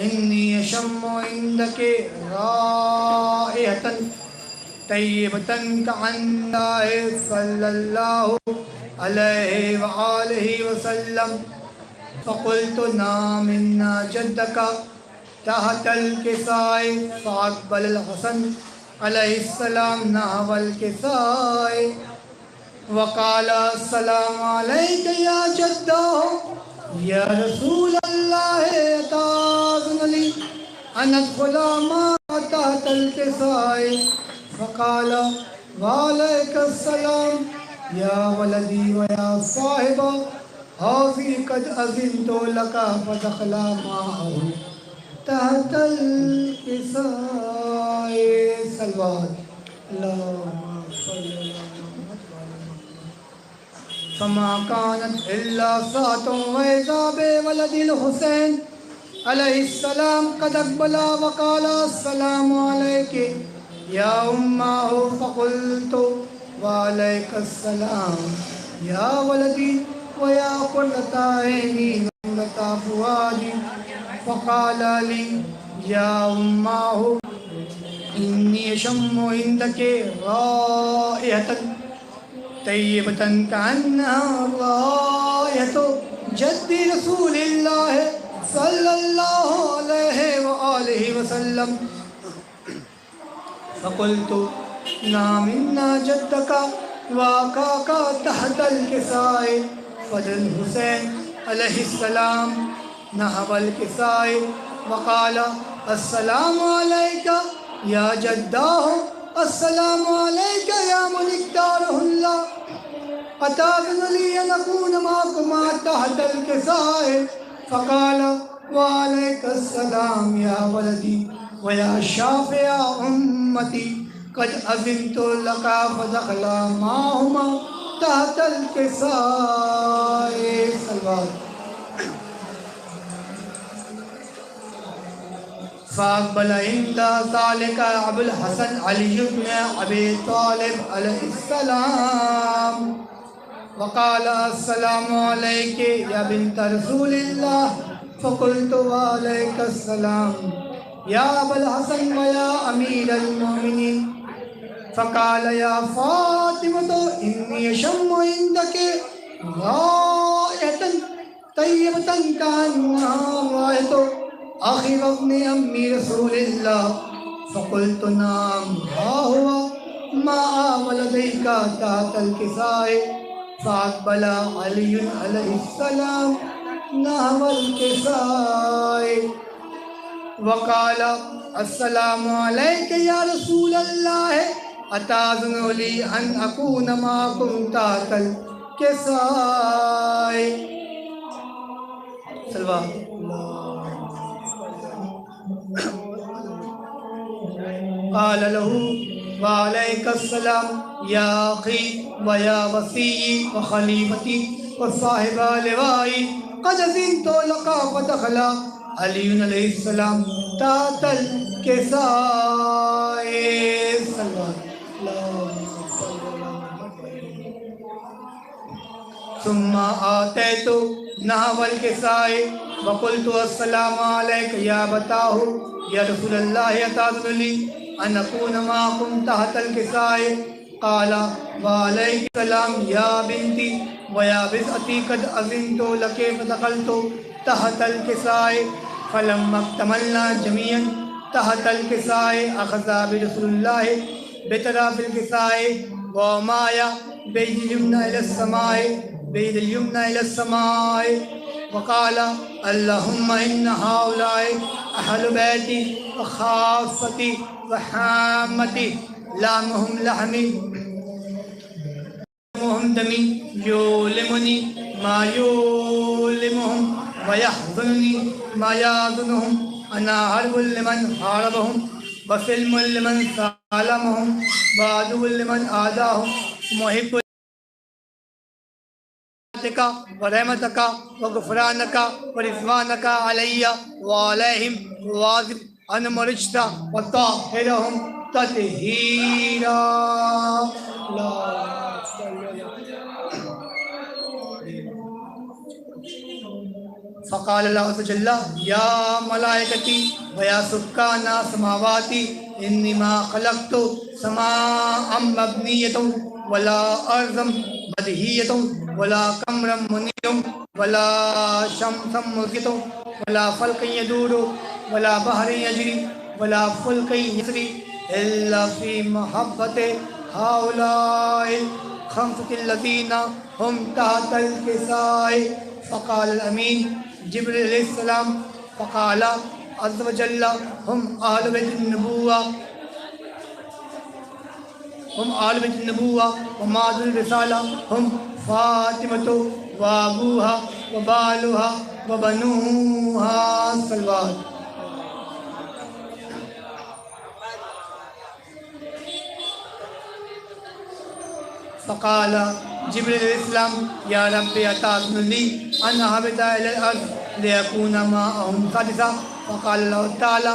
इन्नी अशम्मु इंदके राइहतन तय्यबतन कअन्नाहि सल्लल्लाहु अलैहि व आलिहि वसल्लम। फ़क़ुल्तु नाम इन्ना जद्दका तहतल किसाए फ़अक़बल हसन अलैहिस्सलाम नहवल किसाए वक़ाल अस्सलामु अलैका या जद्दाह या रसूल अल्लाह अताज़न ली अन अदख़ुला मा तहतल किसाए फ़क़ाल वालैकुस्सलाम या वलदी व या साहिबा हाज़ी क़द अज़िनतु लका फ़दख़ला माअहु तहतल किसाए। सल्लल्लाहु अलैहि फमा कानत इल्ला सातुन व इज़ा बिवलदिल हुसैन अलैहिस्सलाम क़द अक़बला व क़ाला अस्सलामु अलैकि या उम्महु फ़क़ुल्तु व अलैकुस्सलाम या वलदी व या क़ुर्रता ऐनी व क़ुर्रता फ़ुआदी फ़क़ाल ली या उम्महु इन्नी अशम्मु इंदके राइहतन तय्यबतन कअन्नहा राइहतु जद्दी रसूलिल्लाह सल्लल्लाहु अलैहि व आलिहि वसल्लम। फ़क़ुल्तु नाम इन्ना जद्दका वाक़ाका तहतल किसाए फ़दल हुसैन अलैहिस्सलाम नहवल किसाए वक़ाल अस्सलामु अलैका या जद्दाह अस्सलामु अलैका या मुनिक्तारहुल्लाह अताज़न ली अन अकून माकुमा तहतल किसाए फ़क़ाल वालैकुस्सलाम या वलदी व या शाफ़िअ उम्मती क़द अज़िनतु लका फ़दख़ला माहुमा तहतल किसाए। सल्लल्लाहु फ़अक़बल इंदा ज़ालिका अबुल हसन अली इब्न अबी तालिब अलैहिस्सलाम वक़ाल अस्सलामु अलैकि या बिन्त रसूलिल्लाह फ़क़ुल्तु व अलैकुस्सलाम या अबुल हसन व या अमीरल मोमिनीन फ़क़ाल या फ़ातिमतु इन्नी अशम्मु इंदके राइहतन तय्यबतन कअन्नहा राइहतु आखि वब्नि अम्मी रसूलिल्लाह फ़क़ुल्तु नाम हा हुवा माअ वलदैका तहतल किसाए फ़अक़बला अली अलैहिस्सलाम नहवल किसाए वक़ाल अस्सलामु अलैका या रसूल अल्लाह अताज़नु ली अन अकून माकुम तहतल किसाए। क़ाल लहू वालैकुस्सलाम या अख़ी व या वसीई व ख़लीफ़ती व साहिबा लिवाई क़द अज़िनतु लका फ़दख़ला अली अलैहिस्सलाम तहतल किसाए। सुम्मा आतैतु नहवल किसाए वक़ुल्तु अस्सलामु अलैका या बताहु या रसूलल्लाह अताज़नु ली अन अकून माकुम तहतल किसाए क़ाल वालैकुस्सलाम या बिन्ती व या बिज़अती क़द अज़िनतु लकी फ़दख़लतु तहतल किसाए फ़लम्मा इक्तमलना जमीअन तहतल किसाए अख़ज़ा बिरसूलिल्लाह बितराफ़िल किसाए व माया बियदिल युमना इलस समाए वक़ाल अल्लाहुम्मा इन्ना हाउलाए अहलु बैती व खाफ़ती व हाम्मती लामुहुम लहमी मुहुम दमी युलिमुनी मा युलिमुहुम व यहज़ुनुनी मा यहज़ुनुहुम अना हर्बुल लिमन हारबहुम व सिल्मुल लिमन सालमहुम व अदुव्वुल लिमन आदाहुम मुहिब्बुल व रहमतका व गुफ़रानका व रिज़वानका अलैया व अलैहिम वाज़िब अन मुरिज्ता व ताहिरहुम तत्हीरा। फ़क़ाल अल्लाहु अज़्ज़ा वजल्ला या मलाइकती व या सुक्काना समावाती इन्निमा खलक़्तु समाअम मबनियतुम वला अर्ज़म बदहियतुम वला कमरम मुनीरम वला शम्सम मुज़ितुम वला फ़ल्क़न यदूरु वला बहरन यजरी वला फ़ुल्क़न यसरी इल्ला फ़ी महब्बति हाउलाइल खम्सतिल्लज़ीना हुम तहतल किसाए फ़क़ाल अमीन जिब्रील अलैहिस्सलाम फ़क़ाल अज़्ज़ व जल्ला हुम अहलु बैतिन नबुव्वा व मादुल रिसाला हुम फ़ातिमतु व अबूहा व बालुहा व बनूहा सल्वात। फ़क़ाल जिब्रील अलैहिस्सलाम या रब्बी अताज़ुनी अन अहबिता इलल अर्ज़ लियकूना मअहुम सादिसा फ़क़ाल अल्लाहु तआला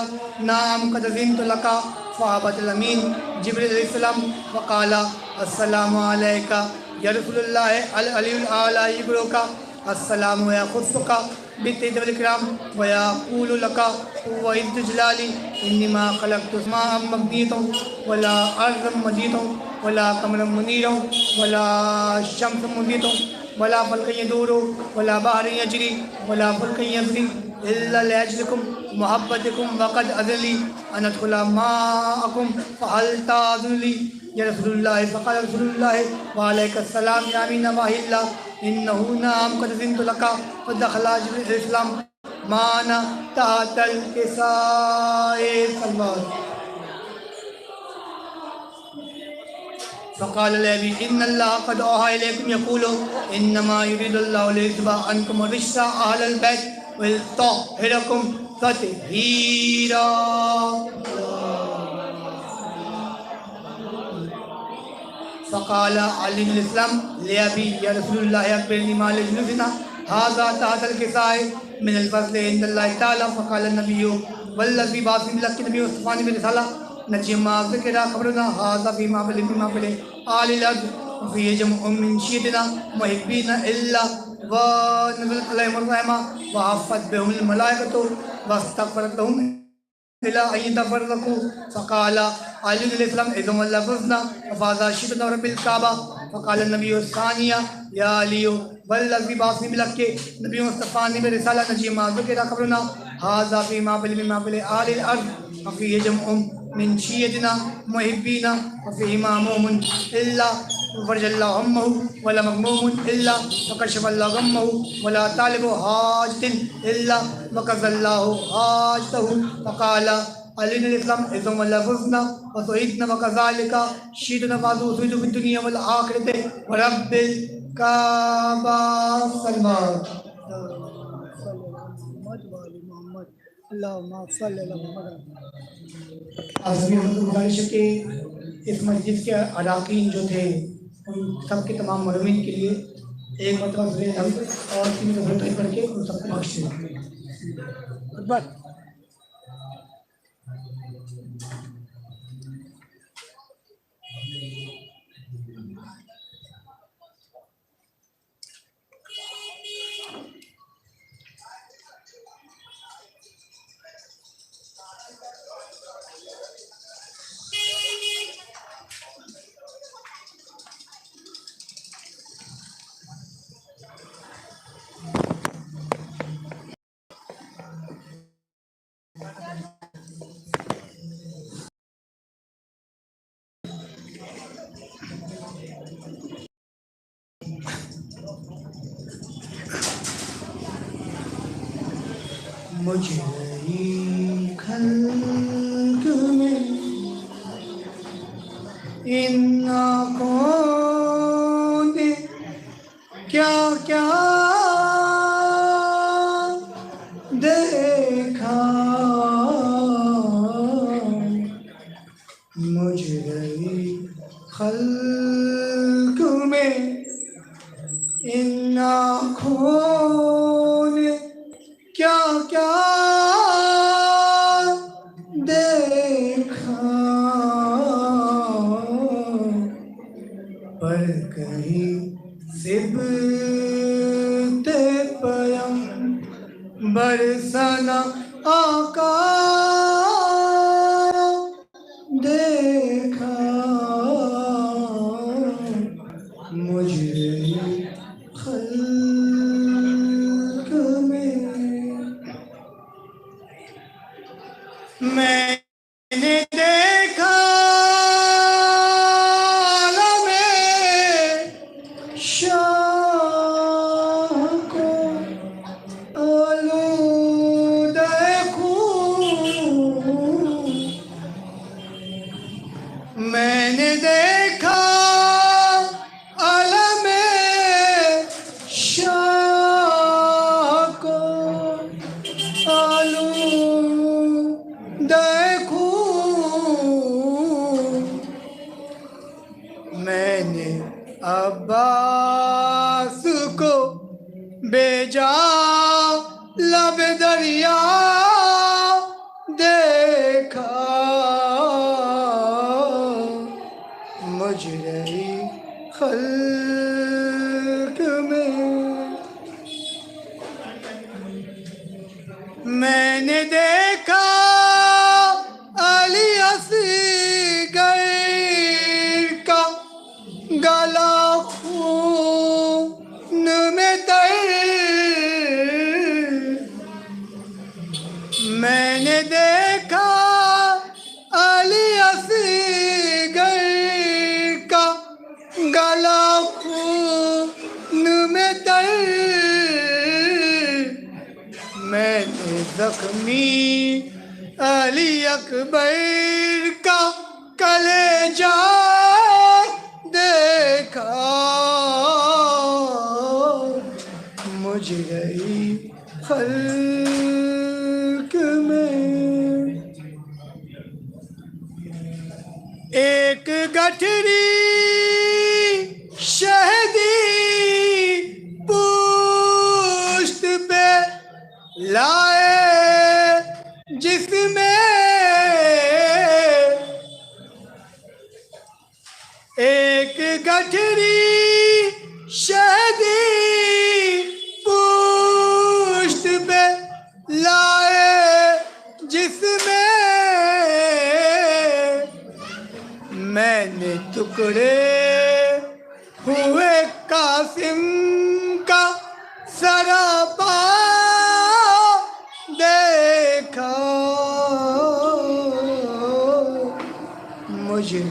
नअम क़द ज़िनतु लका फ़अबतल अमीन जिब्रील अलैहिस्सलाम फ़क़ाल अस्सलामु अलैका या रसूलल्लाह अल अलीयुल आला यक़ूलुका अस्सलामु यख़ुस्सुका बित्तिदल किराम व यक़ूलु लका व इज़्ज़ जलाली इन्निमा खलक़्तु समाअम मबनियतुम वला अर्ज़म मजीदुम वला कमरम मुनीरम वला शम्सम मुज़ीतुम वला फ़ल्क़न यदूरु वला बहरन यजरी वला फ़ुल्क़न यसरी इल्ला लिअजलिकुम मुहब्बतिकुम वक़द अज़ली अन अदख़ुला माअकुम फ़हल ताज़ुनी या रसूलुल्लाह फ़क़ाल रसूलुल्लाह व अलैकुस्सलाम या अमीन वाहिल्लाह इन्नहु नअम क़द ज़िनतु लका फ़दख़ला जिब्रील अलैहिस्सलाम माना तहतल किसाए सल्वात। फ़क़ाल लवी इन्नल्लाह क़द औहा इलैकुम यक़ूलु इन्नमा युरीदुल्लाहु लियुज़हिबा अन्कुम रिज्सा अहलल बैत व युत्तहिरकुम तत्हीरा। फ़क़ाल अली अलैहिस्सलाम लिअबी या रसूलल्लाह अख़बिरनी मा जुलूसिना हाज़ा तहतल किसाए मिनल फ़ज़्लि इंदल्लाहि तआला फ़क़ाल नबिय्यु वल्लज़ी बअसनी बिल-हक़्क़ि नबिय्यन वस्तफ़ानी बिरिसाला नज्मा ज़िक्रा ख़बरना हाज़ा फ़ीमा फ़िल आलिल अर्ज़ फ़ी जमउम मिन शियअतिना मुहिब्बीना इल्ला व नज़लत अलैहिमुर रहमा व हफ़्फ़त बिहुमुल मलाइकतु वस्तग़फ़रत लहुम इला अन यतफ़र्रक़ू फ़क़ाल अली अलैहिस्सलाम इज़ा लफ़ज़ना फ़ाज़ा शियअतुना रब्बिल काबा फ़क़ाल नबिय्यु सानिया या अली वल्लज़ी बअसनी बिल-हक़्क़ि नबिय्यन वस्तफ़ानी बिरिसाला नज्मा ज़िक्रा ख़बरना हाज़ा फ़ीमा फ़िल आलिल अर्ज़ फ़ी जमउम मिन शियअतिना मुहिब्बीना फ़ीहिमा मुमिन इल्ला फ़रजल्लाहु हम्महु वला मग़मूमुन इल्ला फ़कशफ़ल्लाहु गम्महु वला तालिबु हाजतिन इल्ला वक़ज़ल्लाहु हाजतहु फ़क़ाल अली अलैहिस्सलाम इज़ा लफ़ज़ना व सुइदना व कज़ालिका शिअतुना फ़ाज़ुज़िदु फ़िद्दुनिया वल आख़िरति व रब्बिल काबा सल्वात। आप सभी हम लोग गुजारिश है कि इस मस्जिद के अराकीन जो थे उन सब के तमाम मरमीन के लिए एक मतलब और 3 दफ़ा पढ़ के उन सबको बख्श दें। मुझे खल्क़ में इन आँखों ने क्या क्या देखा, मुझे खल्क़ में इन आँखों ने क्या क्या देखा, पर कहीं सिबते मैंने देखा आलमे शाह को आलूदे खून। मैंने देखा आलमे शाह को आलूदे खून। मैंने अब्बास को भेजा लब दरिया देखा मुजरे खल्क में। मैंने देखा अली असगर का गला खून में तर। मैंने देखा अली असगर का गला खून में तर। मैंने जख्मी अली अकबर का कलेजा देखा मुजरे खल्क में। एक गठरी शहदी पुश्त पे लाए जिसमें एक गठरी शहदी पुश्त पे लाए जिसमें मैंने टुकड़े हुए कासिम का सरापा देखा मुझे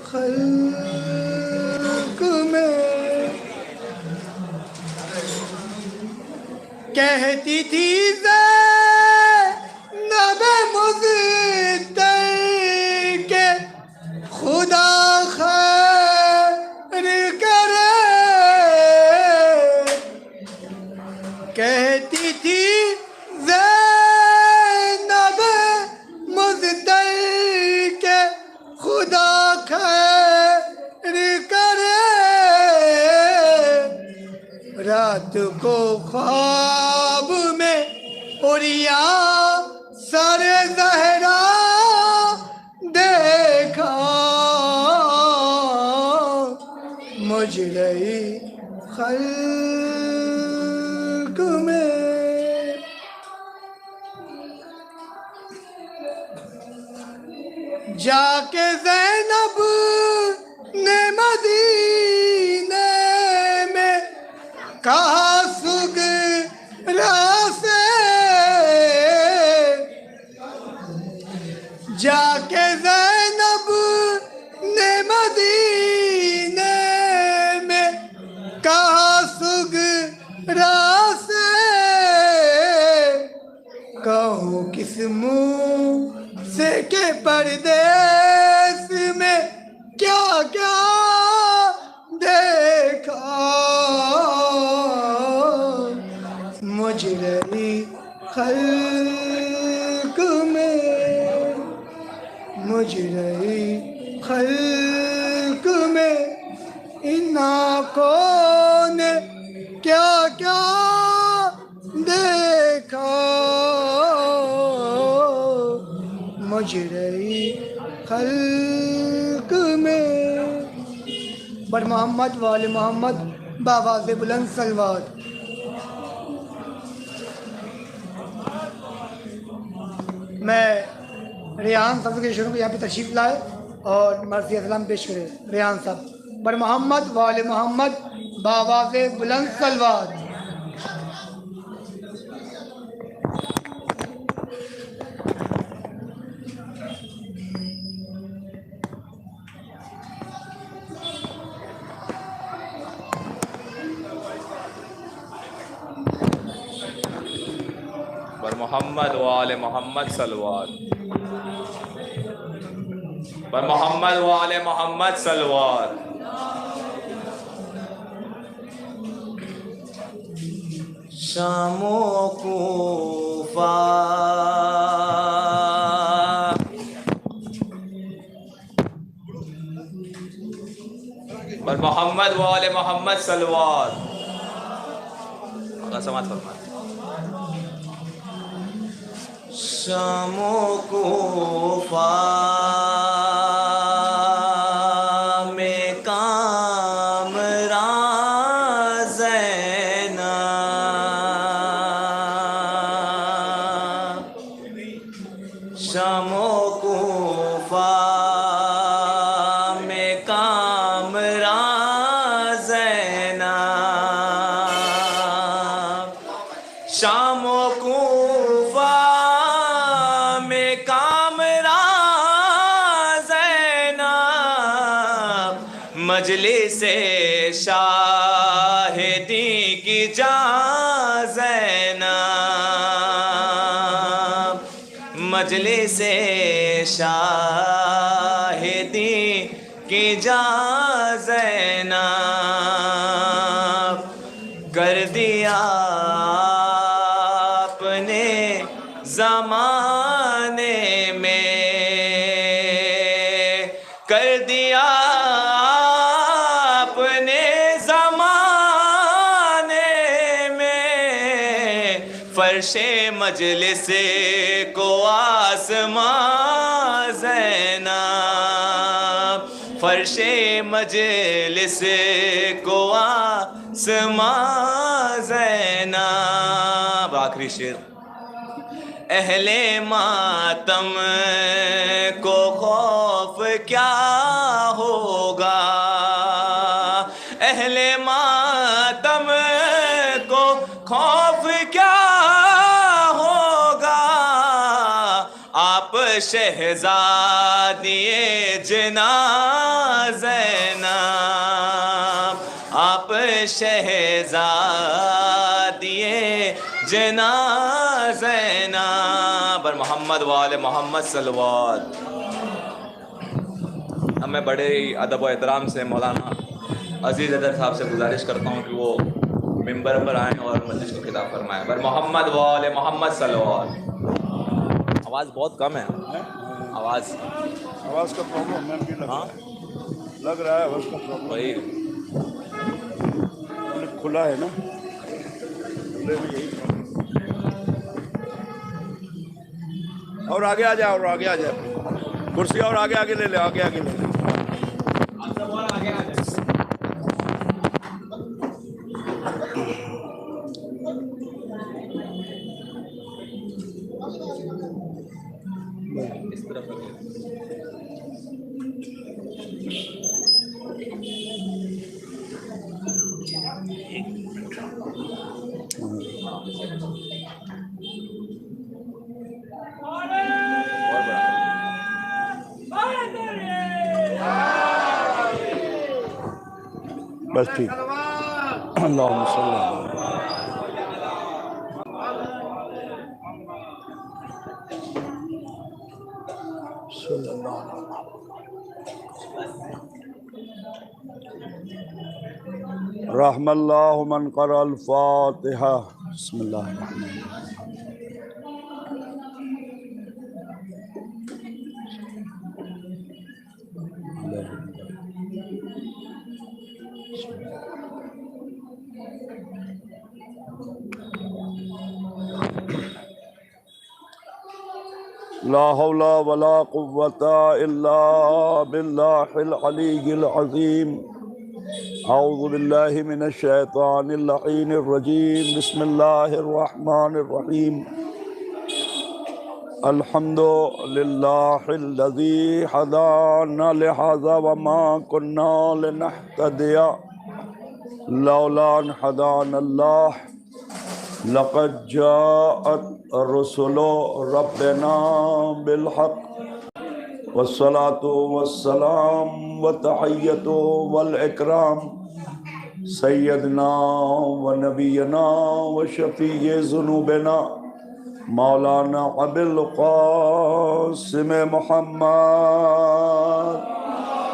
खल्क में। कहती थी ज़ैनब मुज़्तर के खुदा खैर करे। कहती थी ज़ैनब मुज़्तर के खुदा खैर करे। रात को ख्वाब में उरिया सर ज़हरा देखा मुजरे खल्क में। जाके ज़ैनब ने मदीने में कहा सुगरा से। जाके ज़ैनब ने मदीने में कहा सुगरा से। कहूँ किस मुँह से के परदेस में क्या क्या देखा मुजरे खल्क में। मुजरे खल्क में इन आँखों ने क्या क्या देखा मुजरे खल्क में। बर मोहम्मद वाले मोहम्मद बाबा से बुलंद सलवात। मैं रेहान साहब के शुरू को यहाँ पे तशरीफ़ लाए और मर्ज़ी सलाम पेश करे। रेहान साहब बर मोहम्मद वाले मोहम्मद बाबा से बुलंद सलवात। मोहम्मद वाले मोहम्मद सलवात बर मोहम्मद वाले मोहम्मद सलवात। शामो कूफा बर मोहम्मद वाले मोहम्मद सलवात। समाज फरमाए। शामो कूफा में कामरा ज़ैना शामो कूफा में कामरा ज़ैना शामो कूफा में कामरा ज़ैना मजलिस शाहिदी की जा ज़ैना मजलिस शाहिदी की जा ज़ैना कर दिया अपने ज़माने में कर दिया अपने ज़माने में फर्शे मजलिस को आसमां ज़ैना फर्शे मजलिस को आसमां ज़ैना। आखिरी शेर। अहले मातम को खौफ क्या होगा अहले मातम को खौफ क्या होगा आप शहज़ादिए जना ज़ैना आप शहज़ादिए जना ज़ैना बर मोहम्मद वाले मोहम्मद सल्लल्लाहु। अब मैं बड़े ही अदब व एहतराम से मौलाना अजीज़ अदर साहब से गुजारिश करता हूँ कि वो मिंबर पर आएँ और मस्जिद को खिताब फरमाएँ। बर मोहम्मद वाले मोहम्मद सल्लल्लाहु। आवाज़ बहुत कम है। आवाज़ का प्रॉब्लम है कि लग रहा है उसका प्रॉब्लम वही खुला है ना खुले में यही और आगे आ जाए और आगे आ जाए कुर्सी और आगे आगे ले ले आगे आगे ले ले आगे आ जाए। इस तरफ बस ठीक। अल्लाहुम्मा सल्ली रहमल्लाहु मन क़रअल फ़ातिहा। ला हौला वला कुव्वता इल्ला बिल्लाहिल अलीय्यिल अज़ीम। औज़ु बिल्लाहि मिनश शैतानिर लईनिर रजीम। बिस्मिल्लाहिर रहमानिर रहीम। अल्हम्दुलिल्लाहिल्लज़ी हदाना लिहाज़ा वमा कुन्ना लिनहतदिया लौला अन हदानल्लाह लक़द जाअत रुसुलु रब्बिना बिलहक़ वस्सलातु वस्सलाम व तहियतु वल इकराम सय्यदना व नबीना व शफ़ीए ज़ुनूबिना मौलाना अबुल क़ासिम मुहम्मद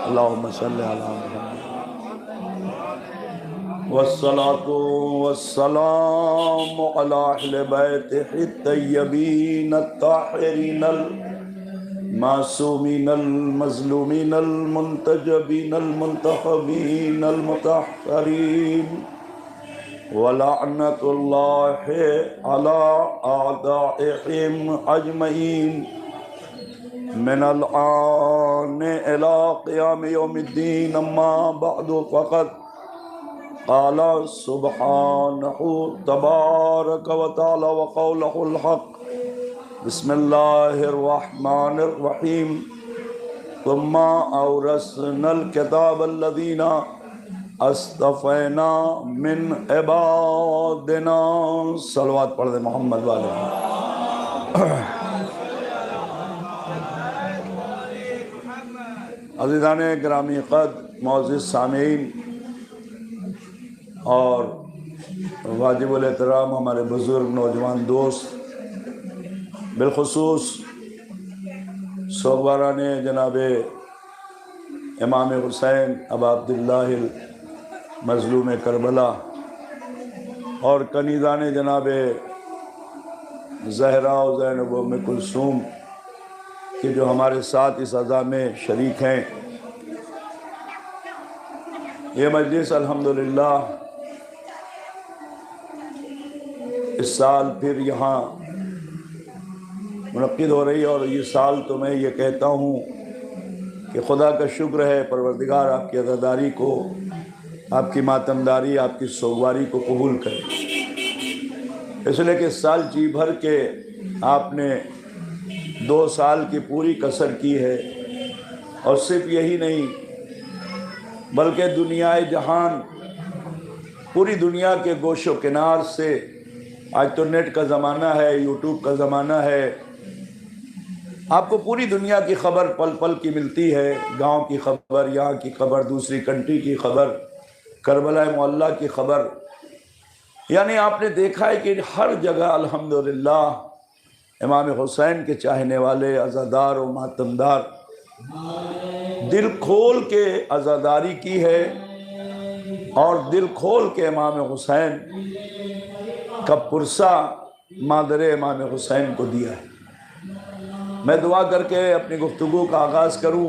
अल्लाहुम्मा सल्लि अला मुहम्मद वस्सलातु वस्सलामु अला अहले बैतिहि तय्यबीन अत्ताहिरीन मासूमीन मज़लूमीन मुंतजबीन मुंतखबीन मुतहहरीन वलअनतुल्लाहि अला आदाइहिम अजमईन मिनल आन इला क़ियाम यौमिद्दीन अम्मा बअदु फ़क़द क़ाला सुब्हानहु तबारक व तआला व क़ौलुहुल हक़ बिस्मिल्लाहिर रहमानिर रहीम सुम्मा औरसनल किताबल्लज़ीना अस्तफ़ैना मिन इबादिना। सलवात पढ़ दे मोहम्मद वाले। अज़ीज़ाने गिरामी क़द मौज़िज़ सामीन और वाजिबुल एहतराम हमारे बुज़ुर्ग नौजवान दोस्त, बिलखुसूस सोगवाराने जनाबे इमाम हुसैन अबा अब्दुल्लाहिल मज़लूम करबला और कनीज़ाने जनाबे ज़हरा और ज़ैनब उम्मे कुलसूम के जो हमारे साथ इस अज़ा में शरीक हैं। ये मजलिस अल्हम्दुलिल्लाह इस साल फिर यहाँ मुनक़्क़िद हो रही है और ये साल तो मैं ये कहता हूँ कि खुदा का शुक्र है, परवरदिगार आपकी अज़ादारी को, आपकी मातमदारी, आपकी सोगवारी को कबूल करे। इसलिए कि इस साल जी भर के आपने 2 साल की पूरी कसर की है और सिर्फ यही नहीं बल्कि दुनियाए जहान, पूरी दुनिया के गोशो किनार से, आज तो नेट का ज़माना है, यूट्यूब का ज़माना है, आपको पूरी दुनिया की खबर पल पल की मिलती है। गांव की खबर, यहाँ की खबर, दूसरी कंट्री की खबर, करबला मोहल्ला की खबर, यानी आपने देखा है कि हर जगह अल्हम्दुलिल्लाह इमाम हुसैन के चाहने वाले अज़ादार और मातमदार दिल खोल के अज़ादारी की है और दिल खोल के इमाम हुसैन का पुरसा मादरे इमाम हुसैन को दिया है। मैं दुआ करके अपनी गुफ्तगू का आगाज़ करूं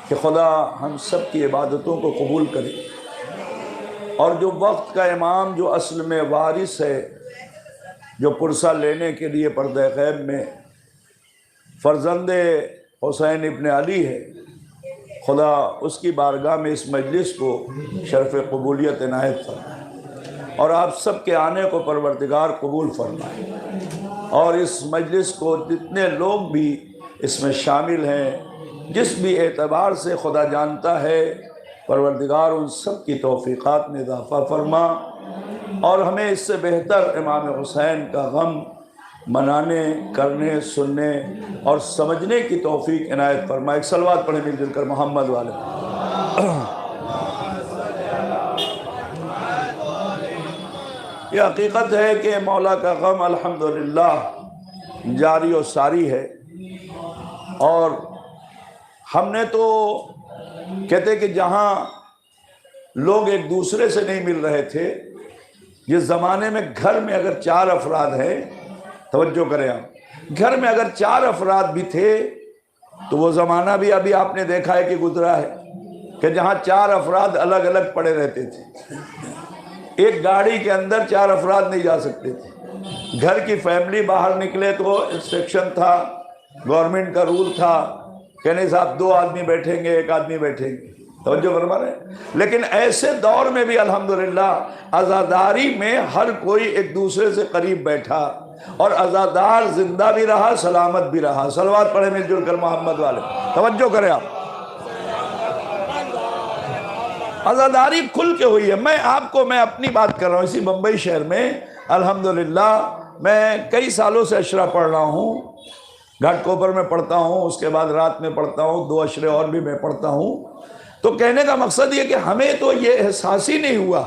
कि खुदा हम सब की इबादतों को कबूल करे और जो वक्त का इमाम, जो असल में वारिस है, जो पुरसा लेने के लिए पर्दे ग़ैब में फ़र्ज़ंदे हुसैन इब्न अली है, खुदा उसकी बारगाह में इस मजलिस को शरफ़ कबूलियत इनायत फरमाए और आप सब के आने को परवरदिगार कबूल फरमाए और इस मजलिस को जितने लोग भी इसमें शामिल हैं, जिस भी एतबार से खुदा जानता है, परवरदिगार उन सब की तौफ़ीक़ात में इज़ाफ़ा फरमा और हमें इससे बेहतर इमाम हुसैन का गम मनाने, करने, सुनने और समझने की तौफ़ीक़ इनायत फरमा। एक सलवात पढ़े मिलजुल कर मोहम्मद वाले। यह हकीकत है कि मौला का गम अल्हम्दुलिल्लाह जारी और सारी है और हमने तो कहते कि जहाँ लोग एक दूसरे से नहीं मिल रहे थे, जिस ज़माने में घर में अगर 4 अफराद हैं, तवज्जो करें आप, घर में अगर 4 अफराद भी थे तो वो ज़माना भी अभी आपने देखा है कि गुजरा है कि जहाँ 4 अफराद अलग अलग पड़े रहते थे। एक गाड़ी के अंदर 4 अफराद नहीं जा सकते थे। घर की फैमिली बाहर निकले तो इंस्ट्रक्शन था, गवर्नमेंट का रूल था कि नहीं साहब 2 आदमी बैठेंगे, 1 आदमी बैठेंगे, तवज्जो फरमा रहे। लेकिन ऐसे दौर में भी अल्हम्दुलिल्लाह आज़ादारी में हर कोई एक दूसरे से करीब बैठा और आज़ादार जिंदा भी रहा, सलामत भी रहा। सलवात पढ़े मिलजुल कर मोहम्मद वाले। तवज्जो करें आप, आज़ादारी खुल के हुई है। मैं अपनी बात कर रहा हूँ। इसी बम्बई शहर में अल्हम्दुलिल्लाह मैं कई सालों से अशरा पढ़ रहा हूँ। घाटकोपर में पढ़ता हूँ, उसके बाद रात में पढ़ता हूँ, 2 अशरे और भी मैं पढ़ता हूँ। तो कहने का मकसद ये कि हमें तो ये एहसास ही नहीं हुआ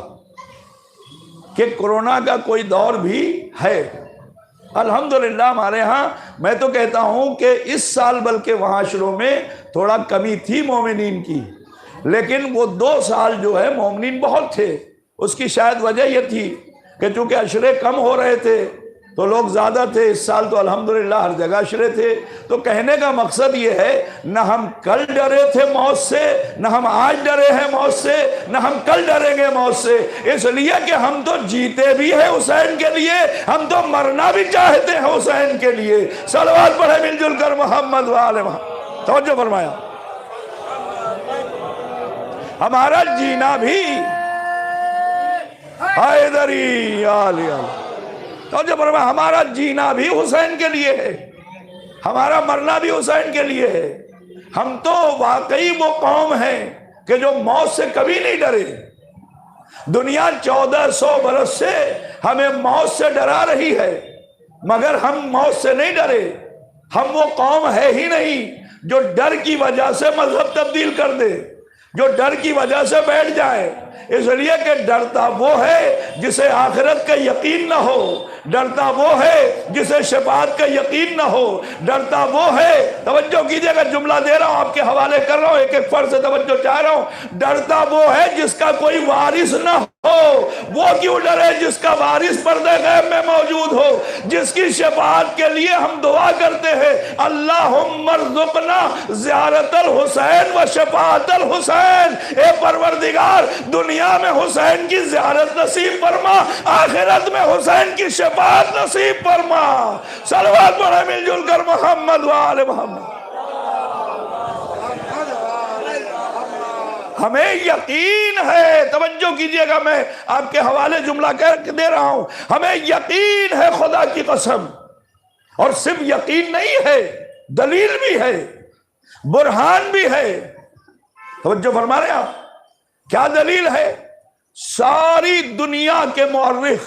कि कोरोना का कोई दौर भी है। अल्हम्दुलिल्लाह हमारे यहाँ, मैं तो कहता हूँ कि इस साल बल्कि वहाँ अशरों में थोड़ा कमी थी मोमिनीन की, लेकिन वो 2 साल जो है मोमिनीन बहुत थे। उसकी शायद वजह यह थी कि चूंकि अशरे कम हो रहे थे तो लोग ज़्यादा थे। इस साल तो अल्हम्दुलिल्लाह हर जगह अशरे थे। तो कहने का मकसद ये है, न हम कल डरे थे मौत से, न हम आज डरे हैं मौत से, न हम कल डरेंगे मौत से, इसलिए कि हम तो जीते भी हैं हुसैन के लिए, हम तो मरना भी चाहते हैं हुसैन के लिए। सलवात पढ़े मिलजुल कर मोहम्मद वाले मोहम्मद। तवज्जो फरमाया, हमारा जीना भी हैदरी आलिया, तो जब हमारा जीना भी हुसैन के लिए है, हमारा मरना भी हुसैन के लिए है। हम तो वाकई वो कौम है कि जो मौत से कभी नहीं डरे। दुनिया 1400 बरस से हमें मौत से डरा रही है, मगर हम मौत से नहीं डरे। हम वो कौम है ही नहीं जो डर की वजह से मजहब तब्दील कर दे, जो डर की वजह से बैठ जाए। इसलिए कि डरता वो है जिसे आखिरत का यकीन ना हो, डरता वो है जिसे शफाअत का यकीन ना हो, डरता वो है, तवज्जो कीजिएगा जुमला दे रहा हूं, आपके हवाले कर रहा हूं, एक एक फर्ज से तवज्जो चाह रहा हूं। डरता वो है जिसका कोई वारिस ना हो। वो क्यों डरे जिसका वारिस पर्दे गैब में मौजूद हो, जिसकी शफाअत के लिए हम दुआ करते हैं, अल्लाहुम्मा रज़ुक़ना ज़ियारतल हुसैन व शफाअतल हुसैन। ए परवरदिगार, दुनिया में हुसैन की ज़ियारत नसीब फरमा, आखिरत में हुसैन की शफाअत नसीब फरमा। सलवात पढ़े मिलजुल कर मोहम्मद व आले मोहम्मद। हमें यकीन है, तवज्जो कीजिएगा, मैं आपके हवाले जुमला कह दे रहा हूं, हमें यकीन है खुदा की कसम। और सिर्फ यकीन नहीं है, दलील भी है, बुरहान भी है। तवज्जो फरमा रहे आप, क्या दलील है? सारी दुनिया के मुअर्रिख,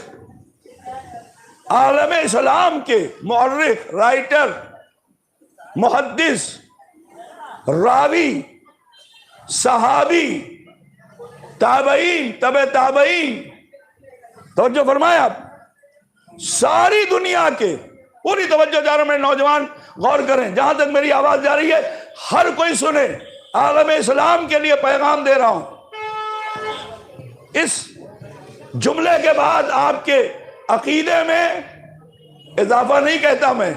आलम इस्लाम के मुअर्रिख, राइटर, मुहद्दिस, रावी, सहाबी, ताबईन, तबे ताबईन, तो जो फरमाया आप, सारी दुनिया के, पूरी तवज्जो जा रहा हूं, मेरे नौजवान गौर करें, जहां तक मेरी आवाज जा रही है हर कोई सुने, आलम इस्लाम के लिए पैगाम दे रहा हूं। इस जुमले के बाद आपके अकीदे में इजाफा नहीं कहता मैं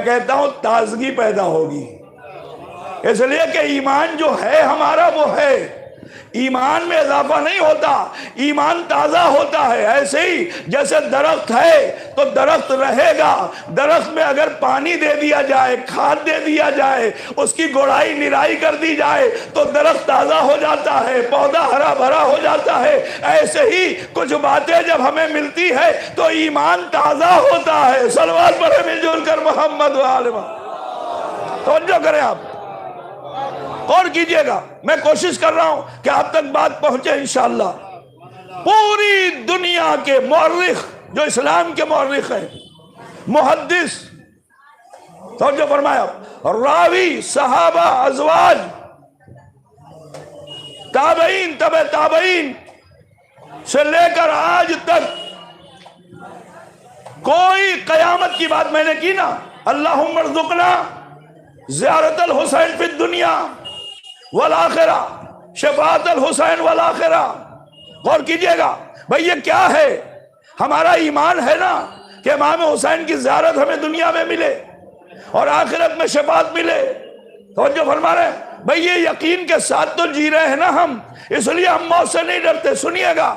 कहता हूं ताजगी पैदा होगी। इसलिए कि ईमान जो है हमारा वो है, ईमान में इजाफा नहीं होता, ईमान ताज़ा होता है। ऐसे ही जैसे दरख्त है तो दरख्त रहेगा, दरख्त में अगर पानी दे दिया जाए, खाद दे दिया जाए, उसकी गोड़ाई निराई कर दी जाए तो दरख्त ताज़ा हो जाता है, पौधा हरा भरा हो जाता है। ऐसे ही कुछ बातें जब हमें मिलती है तो ईमान ताज़ा होता है। सलवात पढ़े मिलजुल कर मोहम्मद व आले मोहम्मद। तवज्जो करें आप, गौर कीजिएगा, मैं कोशिश कर रहा हूं कि आप तक बात पहुंचे इंशाअल्लाह। पूरी दुनिया के मुअर्रिख, जो इस्लाम के मुअर्रिख हैं, मुहद्दिस, तो जो फरमाया, रावी, सहाबा, अज़वाज, ताबईन, तबे ताबईन से लेकर आज तक कोई कयामत की बात मैंने की ना, अल्लाहुम्मा रज़ुक़ना ज़ियारतल हुसैन फिद दुनिया वल आखिरा, शफाअतल हुसैन वल आखिरा। गौर कीजिएगा भाई, ये क्या है? हमारा ईमान है ना कि इमाम हुसैन की ज़ियारत हमें दुनिया में मिले और आखिरत में शफाअत मिले। तो जो फरमा रहे हैं भाई, ये यकीन के साथ तो जी रहे हैं ना हम, इसलिए हम मौत से नहीं डरते। सुनिएगा,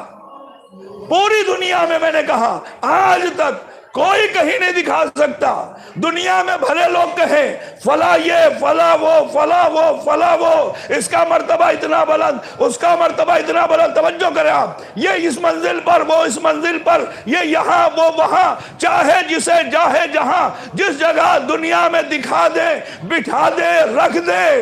पूरी दुनिया में मैंने कहा आज तक कोई कहीं नहीं दिखा सकता। दुनिया में भले लोग कहें फला ये, फला वो, फला वो, फला वो, इसका मर्तबा इतना बुलंद, उसका मर्तबा इतना बुलंद। तवज्जो करें आप, ये इस मंजिल पर, वो इस मंजिल पर, ये यहाँ वो वहां, चाहे जिसे चाहे जहां जिस जगह दुनिया में दिखा दे, बिठा दे, रख दे।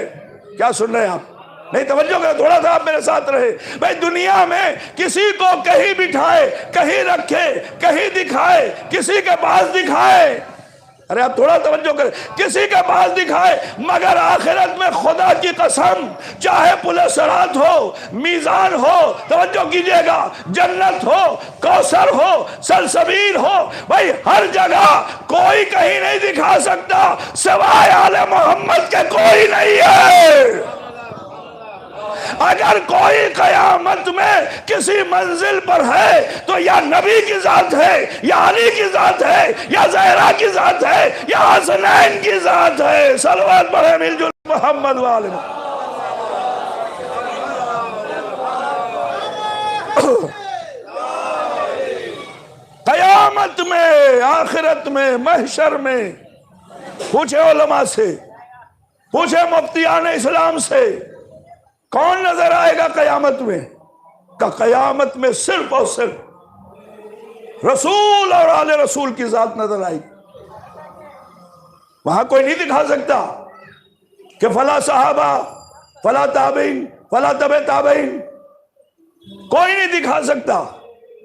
क्या सुन रहे हैं आप? नहीं, तवज्जो करें, थोड़ा सा आप मेरे साथ रहे भाई। दुनिया में किसी को कहीं बिठाए, कहीं रखे, कहीं दिखाए, किसी के पास दिखाए, अरे आप थोड़ा तवज्जो करें, किसी के पास दिखाए, मगर आखिरत में खुदा की कसम, चाहे पुले सरात हो, मीजान हो, तवज्जो कीजिएगा, जन्नत हो, कौसर हो, सलसबील हो, भाई हर जगह कोई कहीं नहीं दिखा सकता सिवाय आले मोहम्मद के, कोई नहीं है। अगर कोई कयामत में किसी मंजिल पर है तो या नबी की जात है, या अली की जात है, या ज़हरा की जात है, या हसनैन की जात है। सलवात पढ़े मिलजुल मोहम्मद वाले। कयामत में, आखिरत में, महशर में पूछे उलमा से, पूछे मुफ्तियान इस्लाम से, कौन नजर आएगा कयामत में? का कयामत में सिर्फ और सिर्फ रसूल और आले रसूल की जात नजर आएगी। वहां कोई नहीं दिखा सकता कि फला सहाबा, फला ताबीन, फला तबे ताबीन, कोई नहीं दिखा सकता।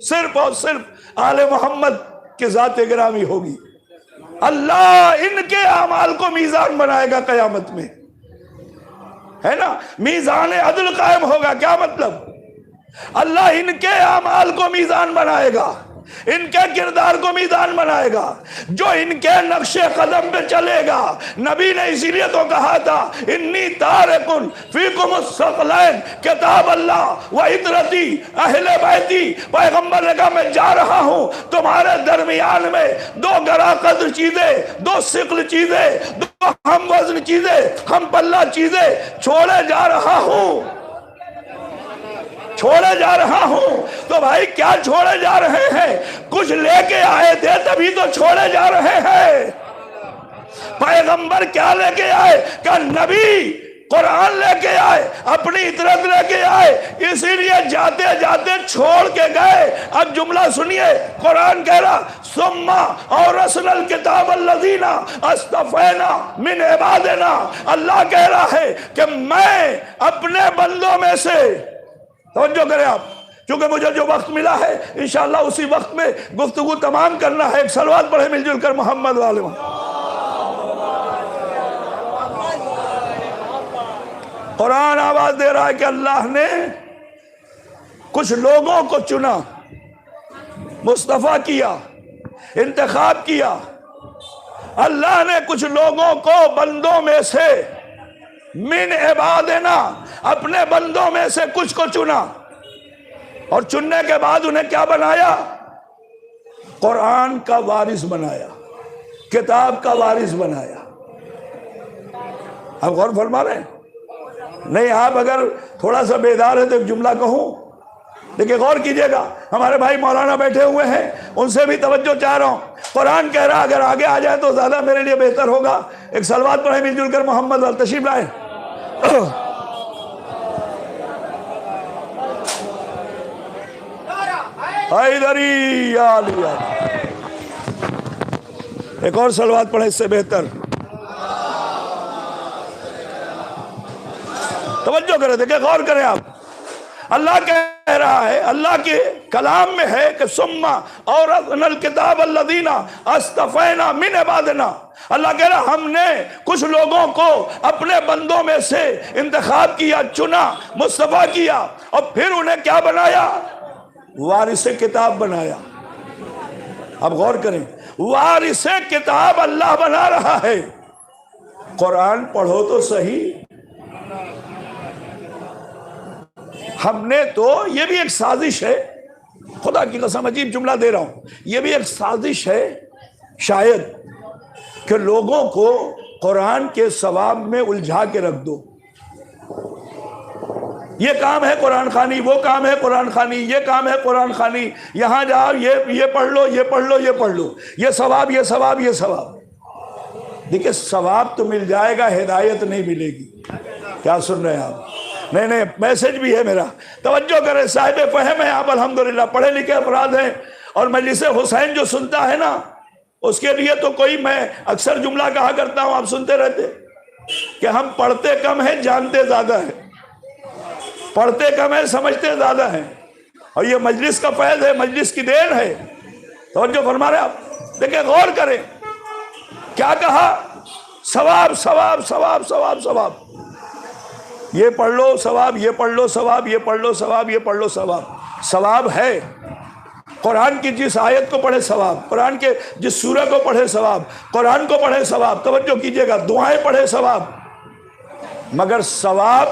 सिर्फ और सिर्फ आले मोहम्मद की जात गिरामी होगी। अल्लाह इनके अमाल को मीजान बनाएगा कयामत में, है ना, मीजान अदल कायम होगा। क्या मतलब? अल्लाह इनके अमाल को मीजान बनाएगा, इनके किरदार को मीजान बनाएगा, जो इनके नक्शे कदम पे चलेगा। नबी ने इसीलिए तो कहा था, इन्नी तारिकुन फीकुम अस्सक़लैन, किताब अल्लाह व इतरती अहले बैती। पैगंबर ने कहा मैं जा रहा हूं तुम्हारे दरमियान में दो गरा कद्र चीजें, दो सिक्ल चीजें, दो हम वजन चीजें, हम पल्ला चीजें छोड़े जा रहा हूं, छोड़े जा रहा हूं। तो भाई क्या छोड़े जा रहे हैं? कुछ लेके आए थे तभी तो छोड़े जा रहे हैं। पैगंबर क्या लेके आए? क्या नबी कुरान लेके आए, अपनी इतरत लेके आए, इसीलिए जाते जाते छोड़ के गए। अब जुमला सुनिए, कुरान कह रहा सुम्मा और रसनल किताब अल्लज़ीना अस्तफ़ैना मिन इबादिना। अल्लाह कह रहा है कि मैं अपने बंदों में से, तवज्जो करें आप, क्योंकि मुझे जो वक्त मिला है इंशाअल्लाह उसी वक्त में गुफ्तगू तमाम करना है। एक सलवात पढ़े मिलजुल कर मोहम्मद वाले। कुरान आवाज दे रहा है कि अल्लाह ने कुछ लोगों को चुना, मुस्तफा किया, इंतखाब किया। अल्लाह ने कुछ लोगों को बंदों में से, मिन इबादिना, अपने बंदों में से कुछ को चुना, और चुनने के बाद उन्हें क्या बनाया? कुरान का वारिस बनाया, किताब का वारिस बनाया। आप गौर फरमा रहे हैं? नहीं, आप अगर थोड़ा सा बेदार है तो एक जुमला कहूं, देखिए गौर कीजिएगा। हमारे भाई मौलाना बैठे हुए हैं, उनसे भी तवज्जो चाह रहा हूं। कुरान कह रहा अगर आगे आ जाए तो ज्यादा मेरे लिए बेहतर होगा। एक सलवात पढ़े मिलजुल कर मोहम्मद वाल, तशरीफ लाए। एक और सलवात पढ़े इससे बेहतर। तवज्जो करें, देखिए गौर करें आप। अल्लाह कह रहा है, अल्लाह के कलाम में है कि सुम्मा और अनल किताब अल्लज़ीना अस्तफ़ैना मिन इबादिना। अल्लाह कह रहा हमने कुछ लोगों को अपने बंदों में से इंतखाब किया, चुना, मुस्तफा किया, और फिर उन्हें क्या बनाया? वारिसे किताब बनाया। अब गौर करें, वारिसे किताब अल्लाह बना रहा है। कुरान पढ़ो तो सही। हमने तो, ये भी एक साजिश है, खुदा की कसम अजीब जुमला दे रहा हूं, ये भी एक साजिश है शायद, कि लोगों को कुरान के सवाब में उलझा के रख दो। ये काम है कुरान खानी, वो काम है कुरान खानी, ये काम है कुरान खानी, यहां जाओ, ये पढ़ लो, ये पढ़ लो, ये पढ़ लो, ये सवाब, ये सवाब, ये सवाब। देखिए सवाब तो मिल जाएगा, हिदायत नहीं मिलेगी। क्या सुन रहे हैं आप? नहीं नहीं, मैसेज भी है मेरा, तवज्जो करें। साहिब फहम है आप, अल्हम्दुलिल्लाह पढ़े लिखे अपराध हैं। और मजलिस हुसैन जो सुनता है ना, उसके लिए तो कोई, मैं अक्सर जुमला कहा करता हूं, आप सुनते रहते, कि हम पढ़ते कम हैं, जानते ज्यादा है। पढ़ते कम है, समझते ज्यादा है। और ये मजलिस का फैज़ है, मजलिस की देन है। तवज्जो फरमा रहे आप। देखिए गौर करें, क्या कहा? सवाब सवाब सवाब सवाब सवाब, ये पढ़ लो सवाब, ये पढ़ लो सवाब, ये पढ़ लो सवाब, ये पढ़ लो सवाब। सवाब है, कुरान की जिस आयत को पढ़े सवाब, कुरान के जिस सूरह को पढ़े सवाब, कुरान को पढ़े सवाब। तवज्जो कीजिएगा, दुआएं पढ़े सवाब, मगर सवाब